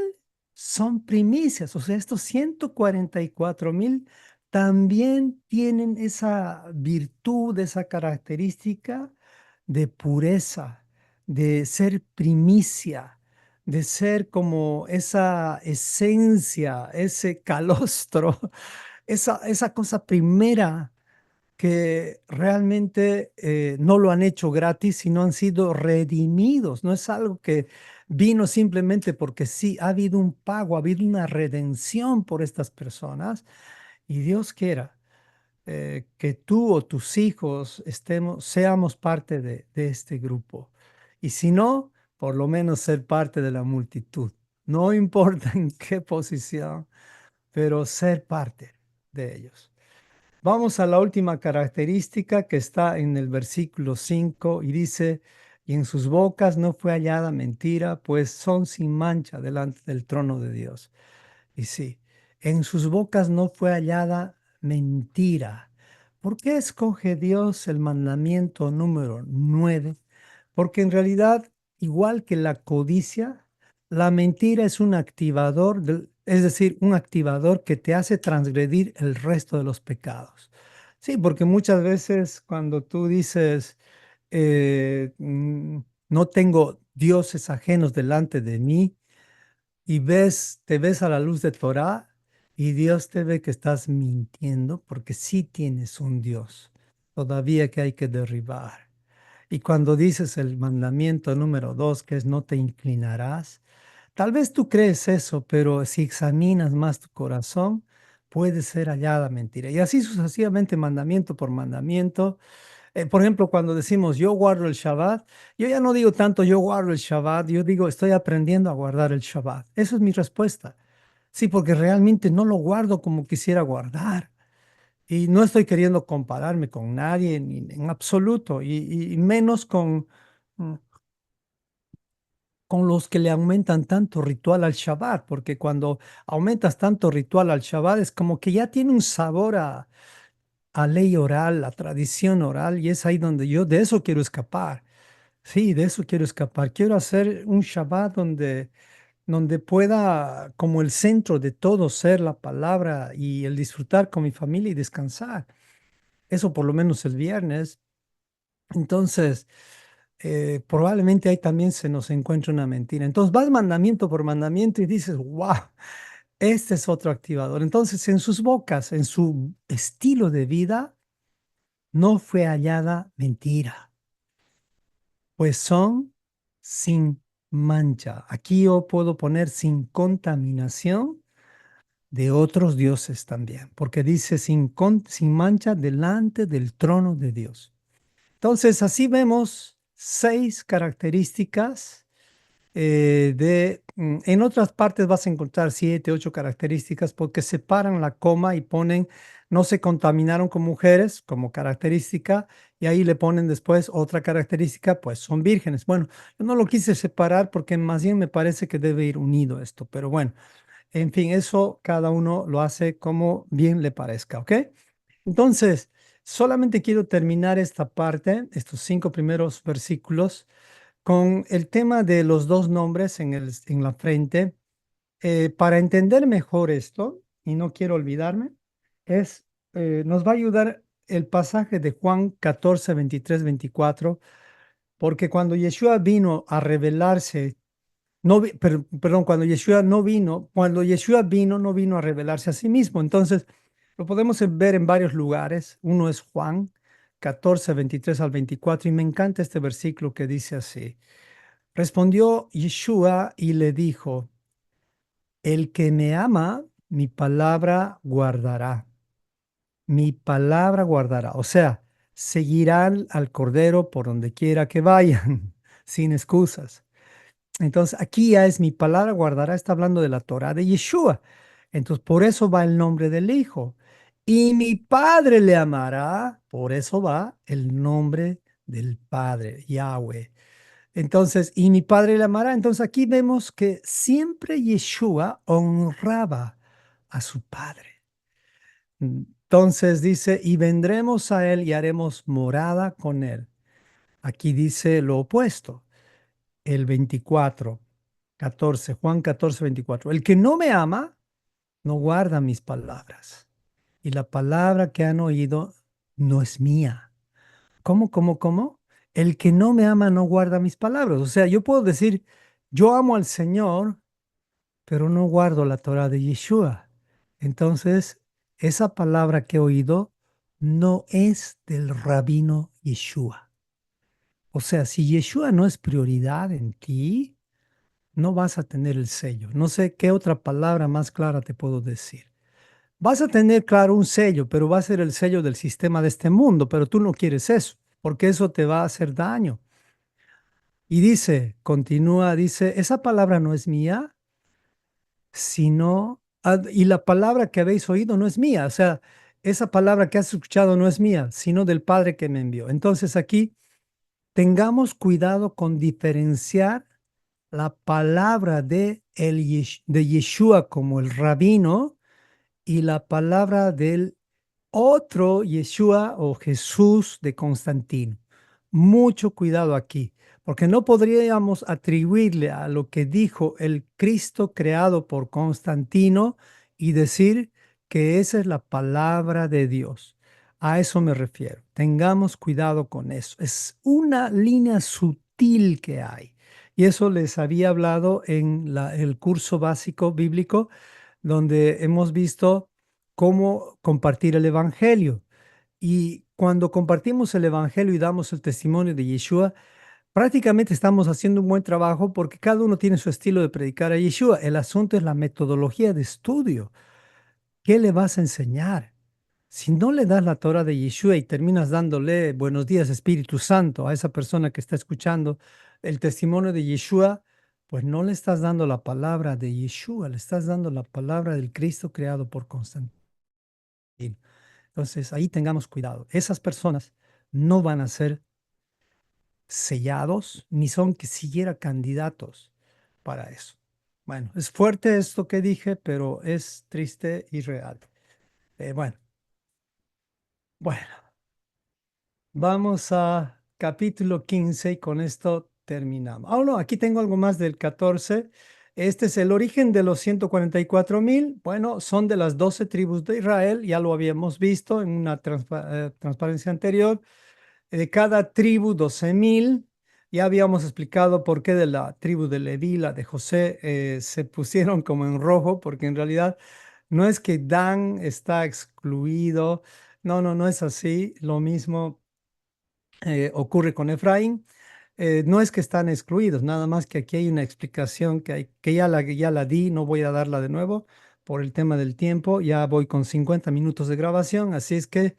son primicias, o sea, estos 144,000 también tienen esa virtud, esa característica de pureza, de ser primicia, de ser como esa esencia, ese calostro, esa cosa primera que realmente no lo han hecho gratis, sino han sido redimidos. No es algo que vino simplemente porque sí, ha habido un pago, ha habido una redención por estas personas y Dios quiera que tú o tus hijos seamos parte de este grupo. Y si no, por lo menos ser parte de la multitud. No importa en qué posición, pero ser parte de ellos. Vamos a la última característica que está en el versículo 5 y dice, y en sus bocas no fue hallada mentira, pues son sin mancha delante del trono de Dios. Y sí, en sus bocas no fue hallada mentira. ¿Por qué escoge Dios el mandamiento número 9? Porque en realidad, igual que la codicia, la mentira es un activador, es decir, un activador que te hace transgredir el resto de los pecados. Sí, porque muchas veces cuando tú dices, no tengo dioses ajenos delante de mí y te ves a la luz de Torah y Dios te ve que estás mintiendo porque sí tienes un Dios todavía que hay que derribar. Y cuando dices el mandamiento número 2, que es no te inclinarás, tal vez tú crees eso, pero si examinas más tu corazón, puede ser hallada mentira. Y así sucesivamente, mandamiento por mandamiento. Por ejemplo, cuando decimos yo guardo el Shabbat, yo ya no digo tanto yo guardo el Shabbat, yo digo estoy aprendiendo a guardar el Shabbat. Esa es mi respuesta. Sí, porque realmente no lo guardo como quisiera guardar. Y no estoy queriendo compararme con nadie ni en absoluto, y menos mm, con los que le aumentan tanto ritual al Shabbat, porque cuando aumentas tanto ritual al Shabbat es como que ya tiene un sabor a ley oral, a tradición oral, y es ahí donde yo de eso quiero escapar. Sí, de eso quiero escapar. Quiero hacer un Shabbat donde pueda, como el centro de todo, ser la palabra y el disfrutar con mi familia y descansar. Eso por lo menos el viernes. Entonces, probablemente ahí también se nos encuentra una mentira. Entonces vas mandamiento por mandamiento y dices, wow, este es otro activador. Entonces, en sus bocas, en su estilo de vida, no fue hallada mentira, pues son sin mancha. Aquí yo puedo poner sin contaminación de otros dioses también, porque dice sin mancha delante del trono de Dios. Entonces, así vemos 6 características en otras partes vas a encontrar 7, 8 características porque separan la coma y ponen, no se contaminaron con mujeres como característica y ahí le ponen después otra característica, pues son vírgenes. Bueno, yo no lo quise separar porque más bien me parece que debe ir unido esto, pero bueno, en fin, eso cada uno lo hace como bien le parezca, ¿ok? Entonces, solamente quiero terminar esta parte, estos 5 primeros versículos con el tema de los dos nombres en la frente. Para entender mejor esto, y no quiero olvidarme, nos va a ayudar el pasaje de Juan 14, 23, 24, porque cuando Yeshua vino a revelarse, no, perdón, cuando Yeshua vino, no vino a revelarse a sí mismo. Entonces, lo podemos ver en varios lugares. Uno es Juan 14, 23 al 24, y me encanta este versículo que dice así. Respondió Yeshua y le dijo, el que me ama, mi palabra guardará, mi palabra guardará. O sea, seguirán al Cordero por donde quiera que vayan, sin excusas. Entonces, aquí ya es mi palabra guardará, está hablando de la Torah de Yeshua. Entonces, por eso va el nombre del Hijo. Y mi Padre le amará, por eso va el nombre del Padre, Yahweh. Entonces, y mi padre la amará. Entonces aquí vemos que siempre Yeshua honraba a su padre. Entonces dice, y vendremos a él y haremos morada con él. Aquí dice lo opuesto, el 24, 14, Juan 14, 24. El que no me ama, no guarda mis palabras. Y la palabra que han oído no es mía. ¿Cómo? El que no me ama no guarda mis palabras. O sea, yo puedo decir, yo amo al Señor, pero no guardo la Torah de Yeshua. Entonces, esa palabra que he oído no es del rabino Yeshua. O sea, si Yeshua no es prioridad en ti, no vas a tener el sello. No sé qué otra palabra más clara te puedo decir. Vas a tener, claro, un sello, pero va a ser el sello del sistema de este mundo, pero tú no quieres eso, porque eso te va a hacer daño. Y dice, continúa, dice, esa palabra no es mía, sino, y la palabra que habéis oído no es mía, o sea, esa palabra que has escuchado no es mía, sino del Padre que me envió. Entonces aquí tengamos cuidado con diferenciar la palabra de Yeshua como el rabino y la palabra del otro Yeshua o Jesús de Constantino. Mucho cuidado aquí, porque no podríamos atribuirle a lo que dijo el Cristo creado por Constantino y decir que esa es la palabra de Dios. A eso me refiero. Tengamos cuidado con eso. Es una línea sutil sutil que hay. Y eso les había hablado en el curso básico bíblico, donde hemos visto cómo compartir el Evangelio. Y cuando compartimos el Evangelio y damos el testimonio de Yeshua, prácticamente estamos haciendo un buen trabajo porque cada uno tiene su estilo de predicar a Yeshua. El asunto es la metodología de estudio. ¿Qué le vas a enseñar? Si no le das la Torah de Yeshua y terminas dándole buenos días, Espíritu Santo, a esa persona que está escuchando el testimonio de Yeshua, pues no le estás dando la palabra de Yeshua, le estás dando la palabra del Cristo creado por Constantino. Entonces, ahí tengamos cuidado. Esas personas no van a ser sellados ni son que siquiera candidatos para eso. Bueno, es fuerte esto que dije, pero es triste y real. Bueno, bueno. Vamos a capítulo 15 y con esto terminamos. Ah, no, aquí tengo algo más del 14. Este es el origen de los 144,000. Bueno, son de las 12 tribus de Israel, ya lo habíamos visto en una transparencia anterior. De cada tribu, 12,000. Ya habíamos explicado por qué de la tribu de Leví, la de José, se pusieron como en rojo, porque en realidad no es que Dan está excluido. No, no, no es así. Lo mismo ocurre con Efraín. No es que están excluidos, nada más que aquí hay una explicación que ya la di, no voy a darla de nuevo por el tema del tiempo. Ya voy con 50 minutos de grabación, así es que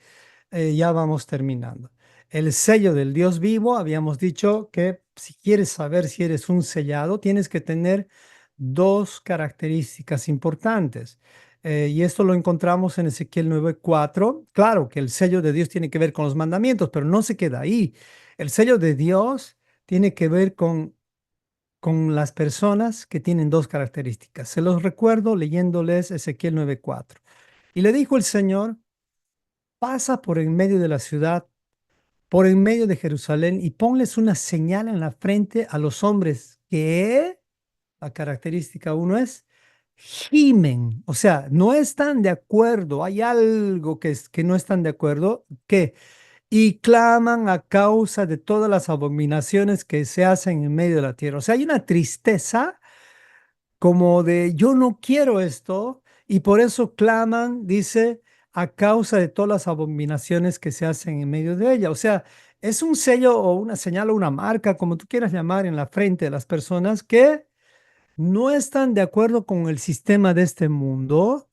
ya vamos terminando. El sello del Dios vivo, habíamos dicho que si quieres saber si eres un sellado, tienes que tener dos características importantes. Y esto lo encontramos en Ezequiel 9:4. Claro que el sello de Dios tiene que ver con los mandamientos, pero no se queda ahí. El sello de Dios tiene que ver con las personas que tienen dos características. Se los recuerdo leyéndoles Ezequiel 9:4. Y le dijo el Señor, pasa por en medio de la ciudad, por en medio de Jerusalén, y ponles una señal en la frente a los hombres que, la característica uno es, gimen, o sea, no están de acuerdo, hay algo que no están de acuerdo, que y claman a causa de todas las abominaciones que se hacen en medio de la tierra. O sea, hay una tristeza como de yo no quiero esto y por eso claman, dice, a causa de todas las abominaciones que se hacen en medio de ella. O sea, es un sello o una señal o una marca, como tú quieras llamar, en la frente de las personas que no están de acuerdo con el sistema de este mundo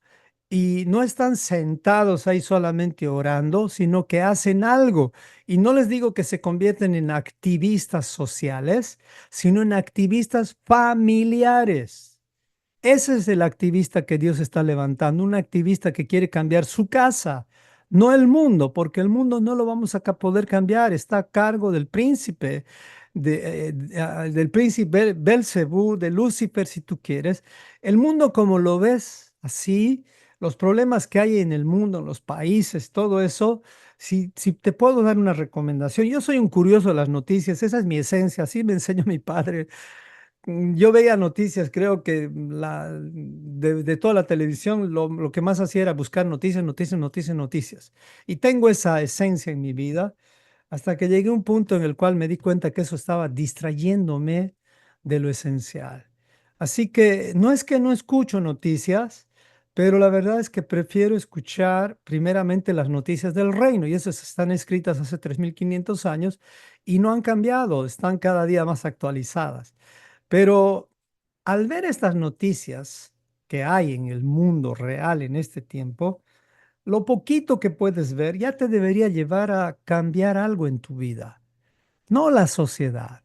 y no están sentados ahí solamente orando, sino que hacen algo. Y no les digo que se convierten en activistas sociales, sino en activistas familiares. Ese es el activista que Dios está levantando, un activista que quiere cambiar su casa, no el mundo, porque el mundo no lo vamos a poder cambiar, está a cargo del príncipe, del príncipe Belcebú, de Lucifer, si tú quieres. El mundo como lo ves, así, los problemas que hay en el mundo, en los países, todo eso, si te puedo dar una recomendación, yo soy un curioso de las noticias, esa es mi esencia, así me enseñó mi padre. Yo veía noticias, creo que de toda la televisión, lo que más hacía era buscar noticias, noticias, noticias, noticias. Y tengo esa esencia en mi vida hasta que llegué a un punto en el cual me di cuenta que eso estaba distrayéndome de lo esencial. Así que no escucho noticias, pero la verdad es que prefiero escuchar primeramente las noticias del reino, y esas están escritas hace 3.500 años y no han cambiado, están cada día más actualizadas. Pero al ver estas noticias que hay en el mundo real en este tiempo, lo poquito que puedes ver ya te debería llevar a cambiar algo en tu vida, no la sociedad,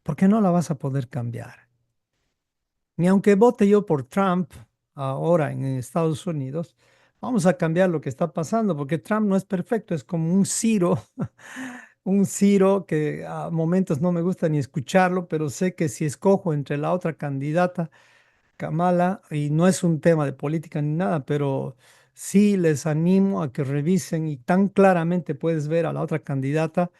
porque no la vas a poder cambiar. Ni aunque vote yo por Trump ahora en Estados Unidos, vamos a cambiar lo que está pasando, porque Trump no es perfecto, es como un Ciro, un Ciro que a momentos no me gusta ni escucharlo, pero sé que si escojo entre la otra candidata, Kamala, y no es un tema de política ni nada, pero sí les animo a que revisen y tan claramente puedes ver a la otra candidata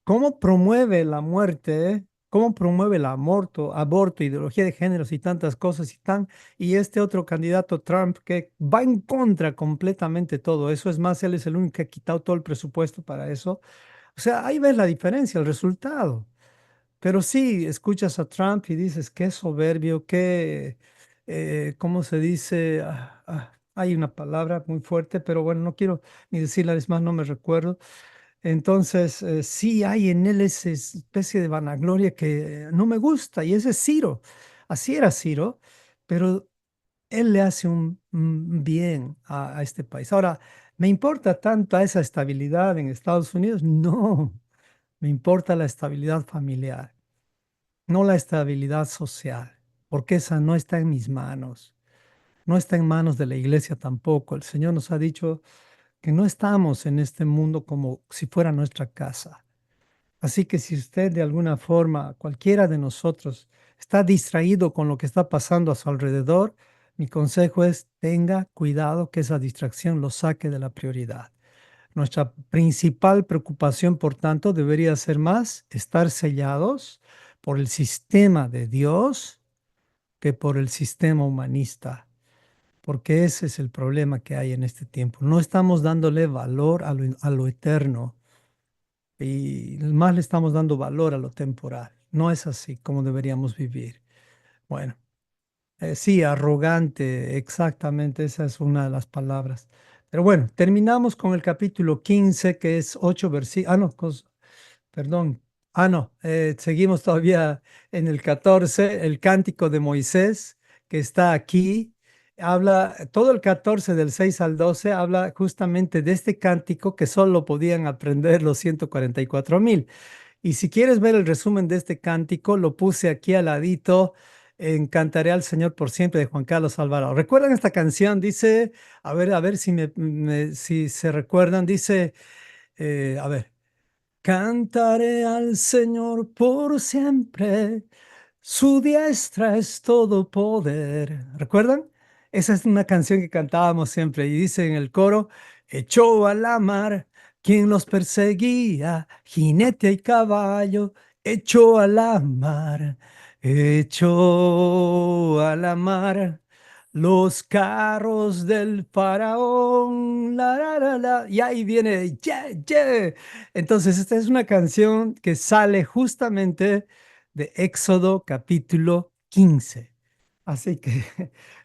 cómo promueve la muerte, cómo promueve el aborto, ideología de géneros y tantas cosas y este otro candidato Trump que va en contra completamente todo eso. Es más, él es el único que ha quitado todo el presupuesto para eso. O sea, ahí ves la diferencia, el resultado. pero sí, escuchas a Trump y dices, qué soberbio, qué, ¿cómo se dice? Hay una palabra muy fuerte, pero bueno, no quiero ni decirla, es más, no me recuerdo. Entonces, sí hay en él esa especie de vanagloria que no me gusta, y ese es Ciro. Así era Ciro, pero él le hace un bien a este país. Ahora, ¿me importa tanto esa estabilidad en Estados Unidos? No, me importa la estabilidad familiar, no la estabilidad social, porque esa no está en mis manos, no está en manos de la iglesia tampoco. El Señor nos ha dicho que no estamos en este mundo como si fuera nuestra casa. Así que si usted de alguna forma, cualquiera de nosotros, está distraído con lo que está pasando a su alrededor, mi consejo es tenga cuidado que esa distracción lo saque de la prioridad. Nuestra principal preocupación, por tanto, debería ser más estar sellados por el sistema de Dios que por el sistema humanista, porque ese es el problema que hay en este tiempo. No estamos dándole valor a lo eterno y más le estamos dando valor a lo temporal. No es así como deberíamos vivir. Bueno, sí, arrogante, exactamente, esa es una de las palabras. Pero bueno, terminamos con el capítulo 15, que es 8 versículos. Ah, no, perdón. Ah, no, seguimos todavía en el 14, el cántico de Moisés, que está aquí. Habla, todo el 14 del 6 al 12 habla justamente de este cántico que solo podían aprender los 144,000. Y si quieres ver el resumen de este cántico, lo puse aquí al ladito en Cantaré al Señor por siempre de Juan Carlos Alvarado. ¿Recuerdan esta canción? Dice, a ver si, si se recuerdan, dice, a ver. Cantaré al Señor por siempre, su diestra es todo poder. ¿Recuerdan? Esa es una canción que cantábamos siempre y dice en el coro, echó a la mar quien los perseguía, jinete y caballo, echó a la mar, echó a la mar. Los carros del faraón, y ahí viene, yeah, yeah. Entonces, esta es una canción que sale justamente de Éxodo capítulo 15. Así que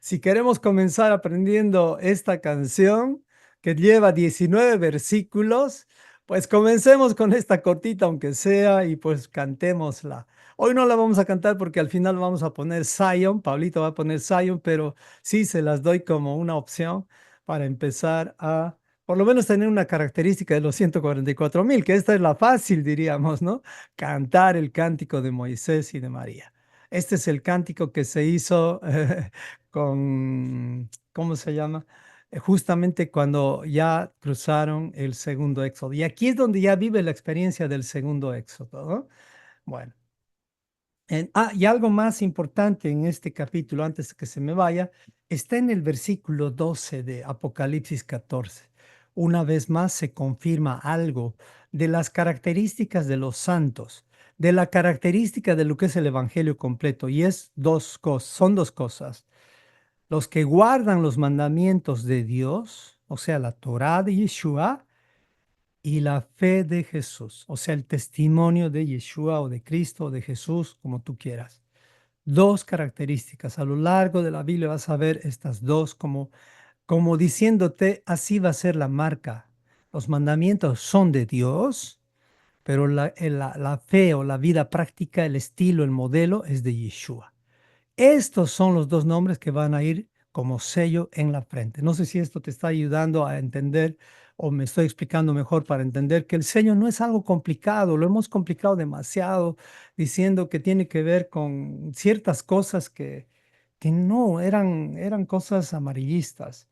si queremos comenzar aprendiendo esta canción que lleva 19 versículos, pues comencemos con esta cortita, aunque sea, y pues cantémosla. Hoy no la vamos a cantar porque al final vamos a poner Zion, Pablito va a poner Zion, pero sí se las doy como una opción para empezar a por lo menos tener una característica de los 144,000, que esta es la fácil, diríamos, ¿no? Cantar el cántico de Moisés y de María. Este es el cántico que se hizo con, ¿cómo se llama? Justamente cuando ya cruzaron el segundo éxodo. Y aquí es donde ya vive la experiencia del segundo éxodo, ¿no? Bueno. Y algo más importante en este capítulo, antes de que se me vaya, está en el versículo 12 de Apocalipsis 14. Una vez más se confirma algo de las características de los santos, de la característica de lo que es el Evangelio completo, y es dos cosas, son dos cosas. Los que guardan los mandamientos de Dios, o sea, la Torá de Yeshua, y la fe de Jesús, o sea, el testimonio de Yeshua o de Cristo o de Jesús, como tú quieras. Dos características. A lo largo de la Biblia vas a ver estas dos como diciéndote, así va a ser la marca. Los mandamientos son de Dios, pero la fe o la vida práctica, el estilo, el modelo es de Yeshua. Estos son los dos nombres que van a ir como sello en la frente. No sé si esto te está ayudando a entender o me estoy explicando mejor para entender que el sello no es algo complicado, lo hemos complicado demasiado diciendo que tiene que ver con ciertas cosas que no eran cosas amarillistas.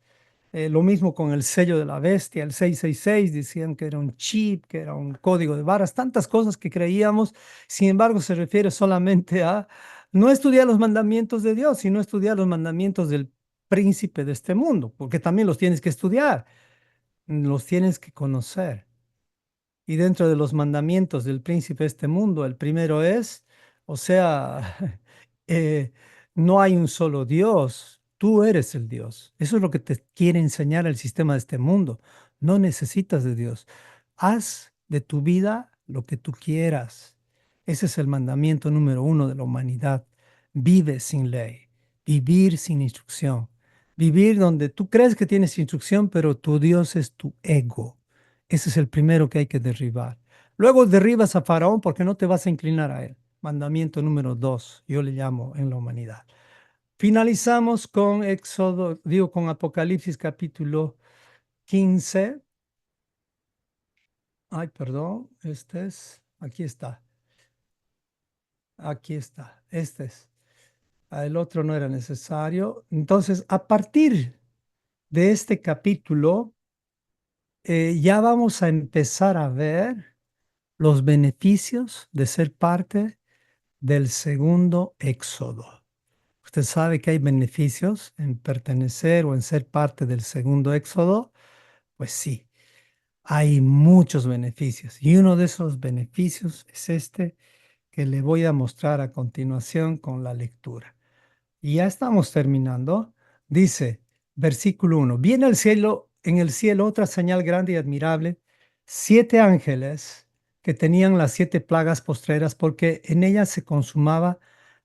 Lo mismo con el sello de la bestia, el 666, decían que era un chip, que era un código de barras, tantas cosas que creíamos, sin embargo se refiere solamente a no estudiar los mandamientos de Dios, sino estudiar los mandamientos del príncipe de este mundo, porque también los tienes que estudiar, los tienes que conocer. Y dentro de los mandamientos del príncipe de este mundo, el primero es, o sea, eh, no hay un solo Dios, tú eres el Dios. Eso es lo que te quiere enseñar el sistema de este mundo. No necesitas de Dios. Haz de tu vida lo que tú quieras. Ese es el mandamiento número uno de la humanidad. Vive sin ley, vivir sin instrucción, vivir donde tú crees que tienes instrucción, pero tu Dios es tu ego. Ese es el primero que hay que derribar. Luego derribas a Faraón porque no te vas a inclinar a él. Mandamiento número dos, yo le llamo en la humanidad. Finalizamos con Éxodo, digo, con Apocalipsis capítulo 15. Ay, perdón, aquí está, aquí está, este es. El otro no era necesario. Entonces, a partir de este capítulo, ya vamos a empezar a ver los beneficios de ser parte del segundo éxodo. Usted sabe que hay beneficios en pertenecer o en ser parte del segundo éxodo. Pues sí, hay muchos beneficios. Y uno de esos beneficios es este que le voy a mostrar a continuación con la lectura. Y ya estamos terminando. Dice, versículo uno: vi en el cielo otra señal grande y admirable, siete ángeles que tenían las siete plagas postreras, porque en ellas se consumaba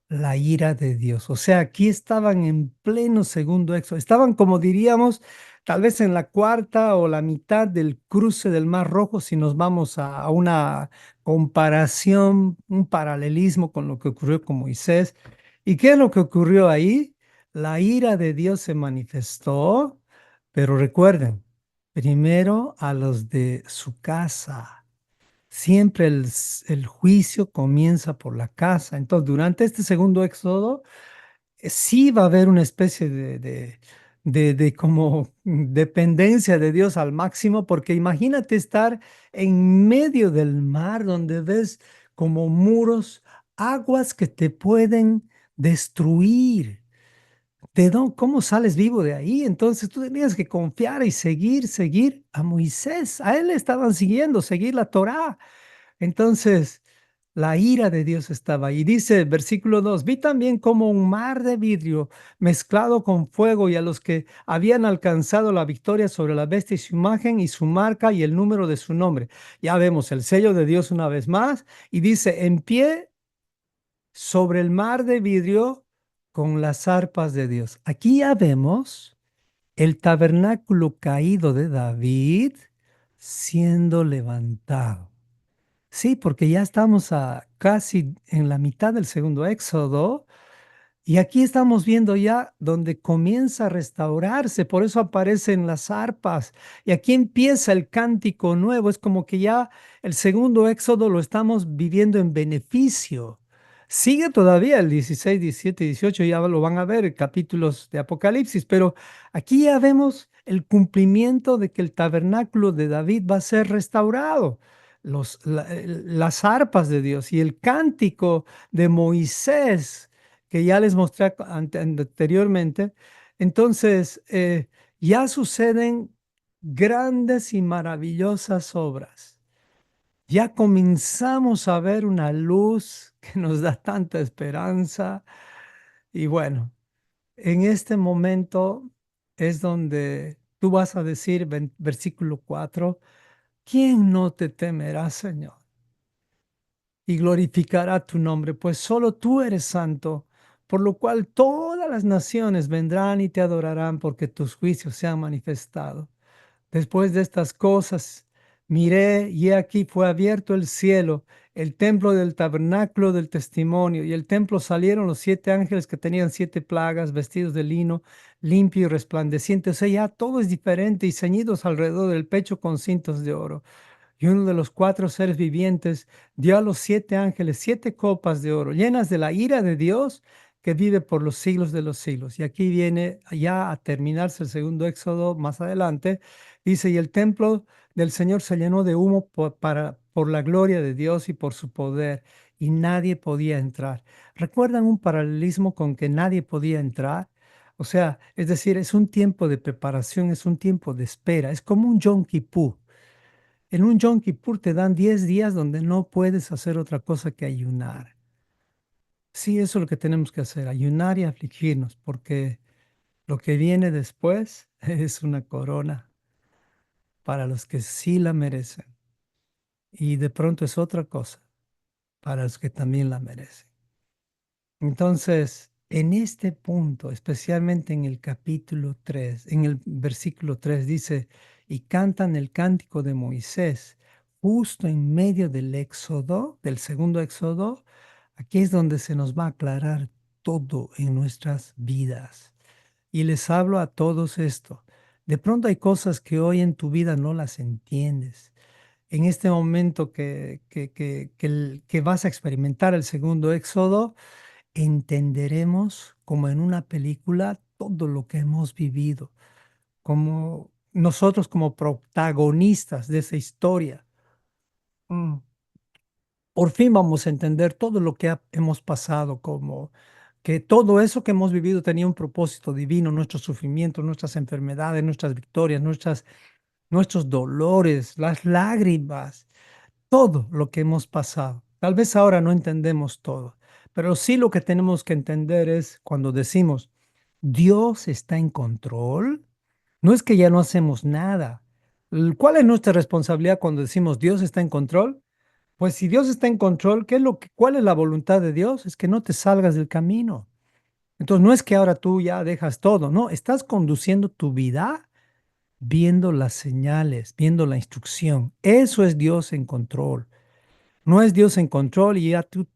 la ira de Dios. O sea, aquí estaban en pleno segundo éxodo. Estaban, como diríamos, tal vez en la cuarta o la mitad del cruce del Mar Rojo, si nos vamos a una comparación, un paralelismo con lo que ocurrió con Moisés. ¿Y qué es lo que ocurrió ahí? La ira de Dios se manifestó, pero recuerden, primero a los de su casa. Siempre el juicio comienza por la casa. Entonces, durante este segundo éxodo, sí va a haber una especie de como dependencia de Dios al máximo, porque imagínate estar en medio del mar donde ves como muros, aguas que te pueden destruir. ¿Cómo sales vivo de ahí? Entonces tú tenías que confiar y seguir a Moisés. A él le estaban siguiendo, seguir la Torá. Entonces, la ira de Dios estaba ahí. Dice el versículo 2: vi también como un mar de vidrio mezclado con fuego, y a los que habían alcanzado la victoria sobre la bestia y su imagen y su marca y el número de su nombre. Ya vemos el sello de Dios una vez más, y dice, en pie sobre el mar de vidrio con las arpas de Dios. Aquí ya vemos el tabernáculo caído de David siendo levantado. Sí, porque ya estamos casi en la mitad del segundo éxodo, y aquí estamos viendo ya donde comienza a restaurarse, por eso aparecen las arpas y aquí empieza el cántico nuevo. Es como que ya el segundo éxodo lo estamos viviendo en beneficio. Sigue todavía el 16, 17 y 18, ya lo van a ver, capítulos de Apocalipsis, pero aquí ya vemos el cumplimiento de que el tabernáculo de David va a ser restaurado. Las arpas de Dios y el cántico de Moisés que ya les mostré anteriormente. Entonces, ya suceden grandes y maravillosas obras. Ya comenzamos a ver una luz que nos da tanta esperanza. Y bueno, en este momento es donde tú vas a decir, versículo 4: ¿quién no te temerá, Señor? Y glorificará tu nombre, pues solo tú eres santo, por lo cual todas las naciones vendrán y te adorarán, porque tus juicios se han manifestado. Después de estas cosas, miré y he aquí fue abierto el cielo, el templo del tabernáculo del testimonio, y el templo salieron los siete ángeles que tenían siete plagas, vestidos de lino, limpio y resplandeciente. O sea, ya todo es diferente, y ceñidos alrededor del pecho con cintos de oro. Y uno de los cuatro seres vivientes dio a los siete ángeles siete copas de oro, llenas de la ira de Dios que vive por los siglos de los siglos. Y aquí viene ya a terminarse el segundo éxodo más adelante. Dice, y el templo del Señor se llenó de humo por la gloria de Dios y por su poder, y nadie podía entrar. ¿Recuerdan un paralelismo con que nadie podía entrar? O sea, es decir, es un tiempo de preparación, es un tiempo de espera, es como un Yom Kippur. En un Yom Kippur te dan 10 días donde no puedes hacer otra cosa que ayunar. Sí, eso es lo que tenemos que hacer, ayunar y afligirnos, porque lo que viene después es una corona para los que sí la merecen. Y de pronto es otra cosa para los que también la merecen. Entonces, en este punto, especialmente en el capítulo 3, en el versículo 3 dice, y cantan el cántico de Moisés, justo en medio del éxodo, del segundo éxodo, aquí es donde se nos va a aclarar todo en nuestras vidas. Y les hablo a todos esto. De pronto hay cosas que hoy en tu vida no las entiendes. En este momento que vas a experimentar el segundo éxodo, entenderemos como en una película todo lo que hemos vivido, como nosotros como protagonistas de esa historia. Mm. Por fin vamos a entender todo lo que hemos pasado, como que todo eso que hemos vivido tenía un propósito divino, nuestros sufrimientos, nuestras enfermedades, nuestras victorias, nuestros dolores, las lágrimas, todo lo que hemos pasado. Tal vez ahora no entendemos todo, pero sí lo que tenemos que entender es cuando decimos, Dios está en control, no es que ya no hacemos nada. ¿Cuál es nuestra responsabilidad cuando decimos Dios está en control? Pues si Dios está en control, cuál es la voluntad de Dios? Es que no te salgas del camino. Entonces no es que ahora tú ya dejas todo, no, estás conduciendo tu vida viendo las señales, viendo la instrucción. Eso es Dios en control. No es Dios en control y ya tú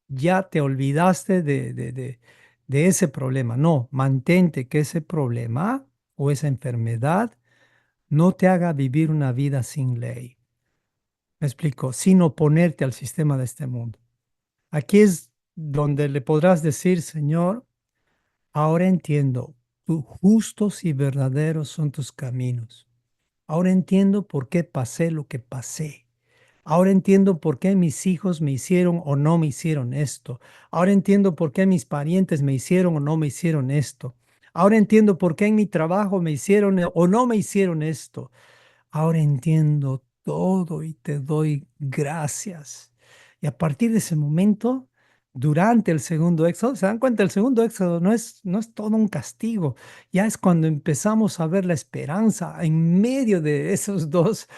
ya te olvidaste de ese problema. No, mantente que ese problema o esa enfermedad no te haga vivir una vida sin ley. Me explico, sin oponerte al sistema de este mundo. Aquí es donde le podrás decir, Señor, ahora entiendo, justos y verdaderos son tus caminos. Ahora entiendo por qué pasé lo que pasé. Ahora entiendo por qué mis hijos me hicieron o no me hicieron esto. Ahora entiendo por qué mis parientes me hicieron o no me hicieron esto. Ahora entiendo por qué en mi trabajo me hicieron o no me hicieron esto. Ahora entiendo todo y te doy gracias. Y a partir de ese momento, durante el segundo éxodo, se dan cuenta, el segundo éxodo no es todo un castigo, ya es cuando empezamos a ver la esperanza en medio de esos dos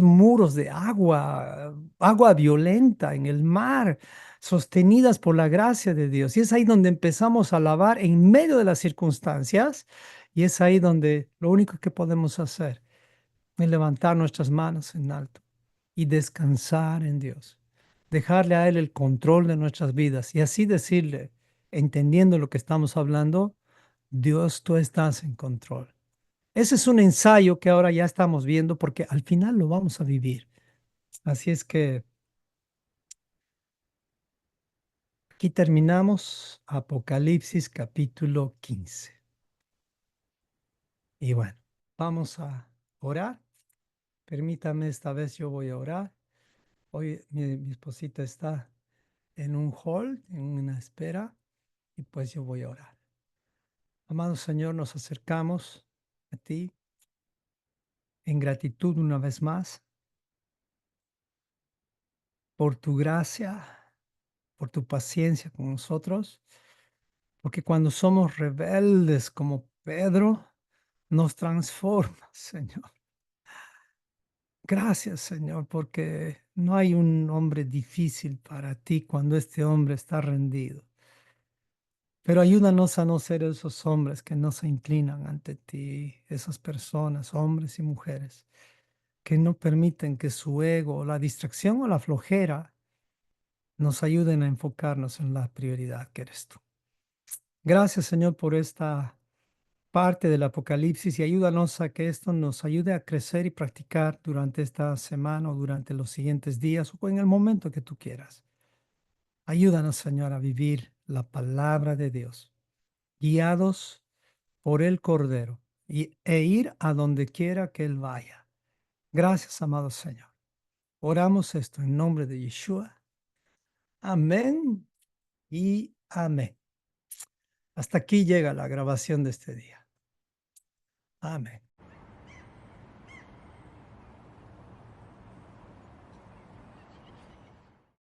muros de agua, agua violenta en el mar, sostenidas por la gracia de Dios. Y es ahí donde empezamos a alabar en medio de las circunstancias, y es ahí donde lo único que podemos hacer es levantar nuestras manos en alto y descansar en Dios, dejarle a Él el control de nuestras vidas y así decirle, entendiendo lo que estamos hablando, Dios, tú estás en control. Ese es un ensayo que ahora ya estamos viendo porque al final lo vamos a vivir. Así es que aquí terminamos Apocalipsis capítulo 15. Y bueno, vamos a orar. Permítame, esta vez yo voy a orar. Hoy mi esposita está en un hold, en una espera, y pues yo voy a orar. Amado Señor, nos acercamos a ti en gratitud una vez más por tu gracia, por tu paciencia con nosotros, porque cuando somos rebeldes como Pedro, nos transformas, Señor. Gracias, Señor, porque no hay un hombre difícil para ti cuando este hombre está rendido. Pero ayúdanos a no ser esos hombres que no se inclinan ante ti, esas personas, hombres y mujeres, que no permiten que su ego, la distracción o la flojera nos ayuden a enfocarnos en la prioridad que eres tú. Gracias, Señor, por esta parte del Apocalipsis y ayúdanos a que esto nos ayude a crecer y practicar durante esta semana o durante los siguientes días o en el momento que tú quieras. Ayúdanos, Señor, a vivir la palabra de Dios, guiados por el Cordero e ir a donde quiera que Él vaya. Gracias, amado Señor. Oramos esto en nombre de Yeshua. Amén y amén. Hasta aquí llega la grabación de este día. Amén.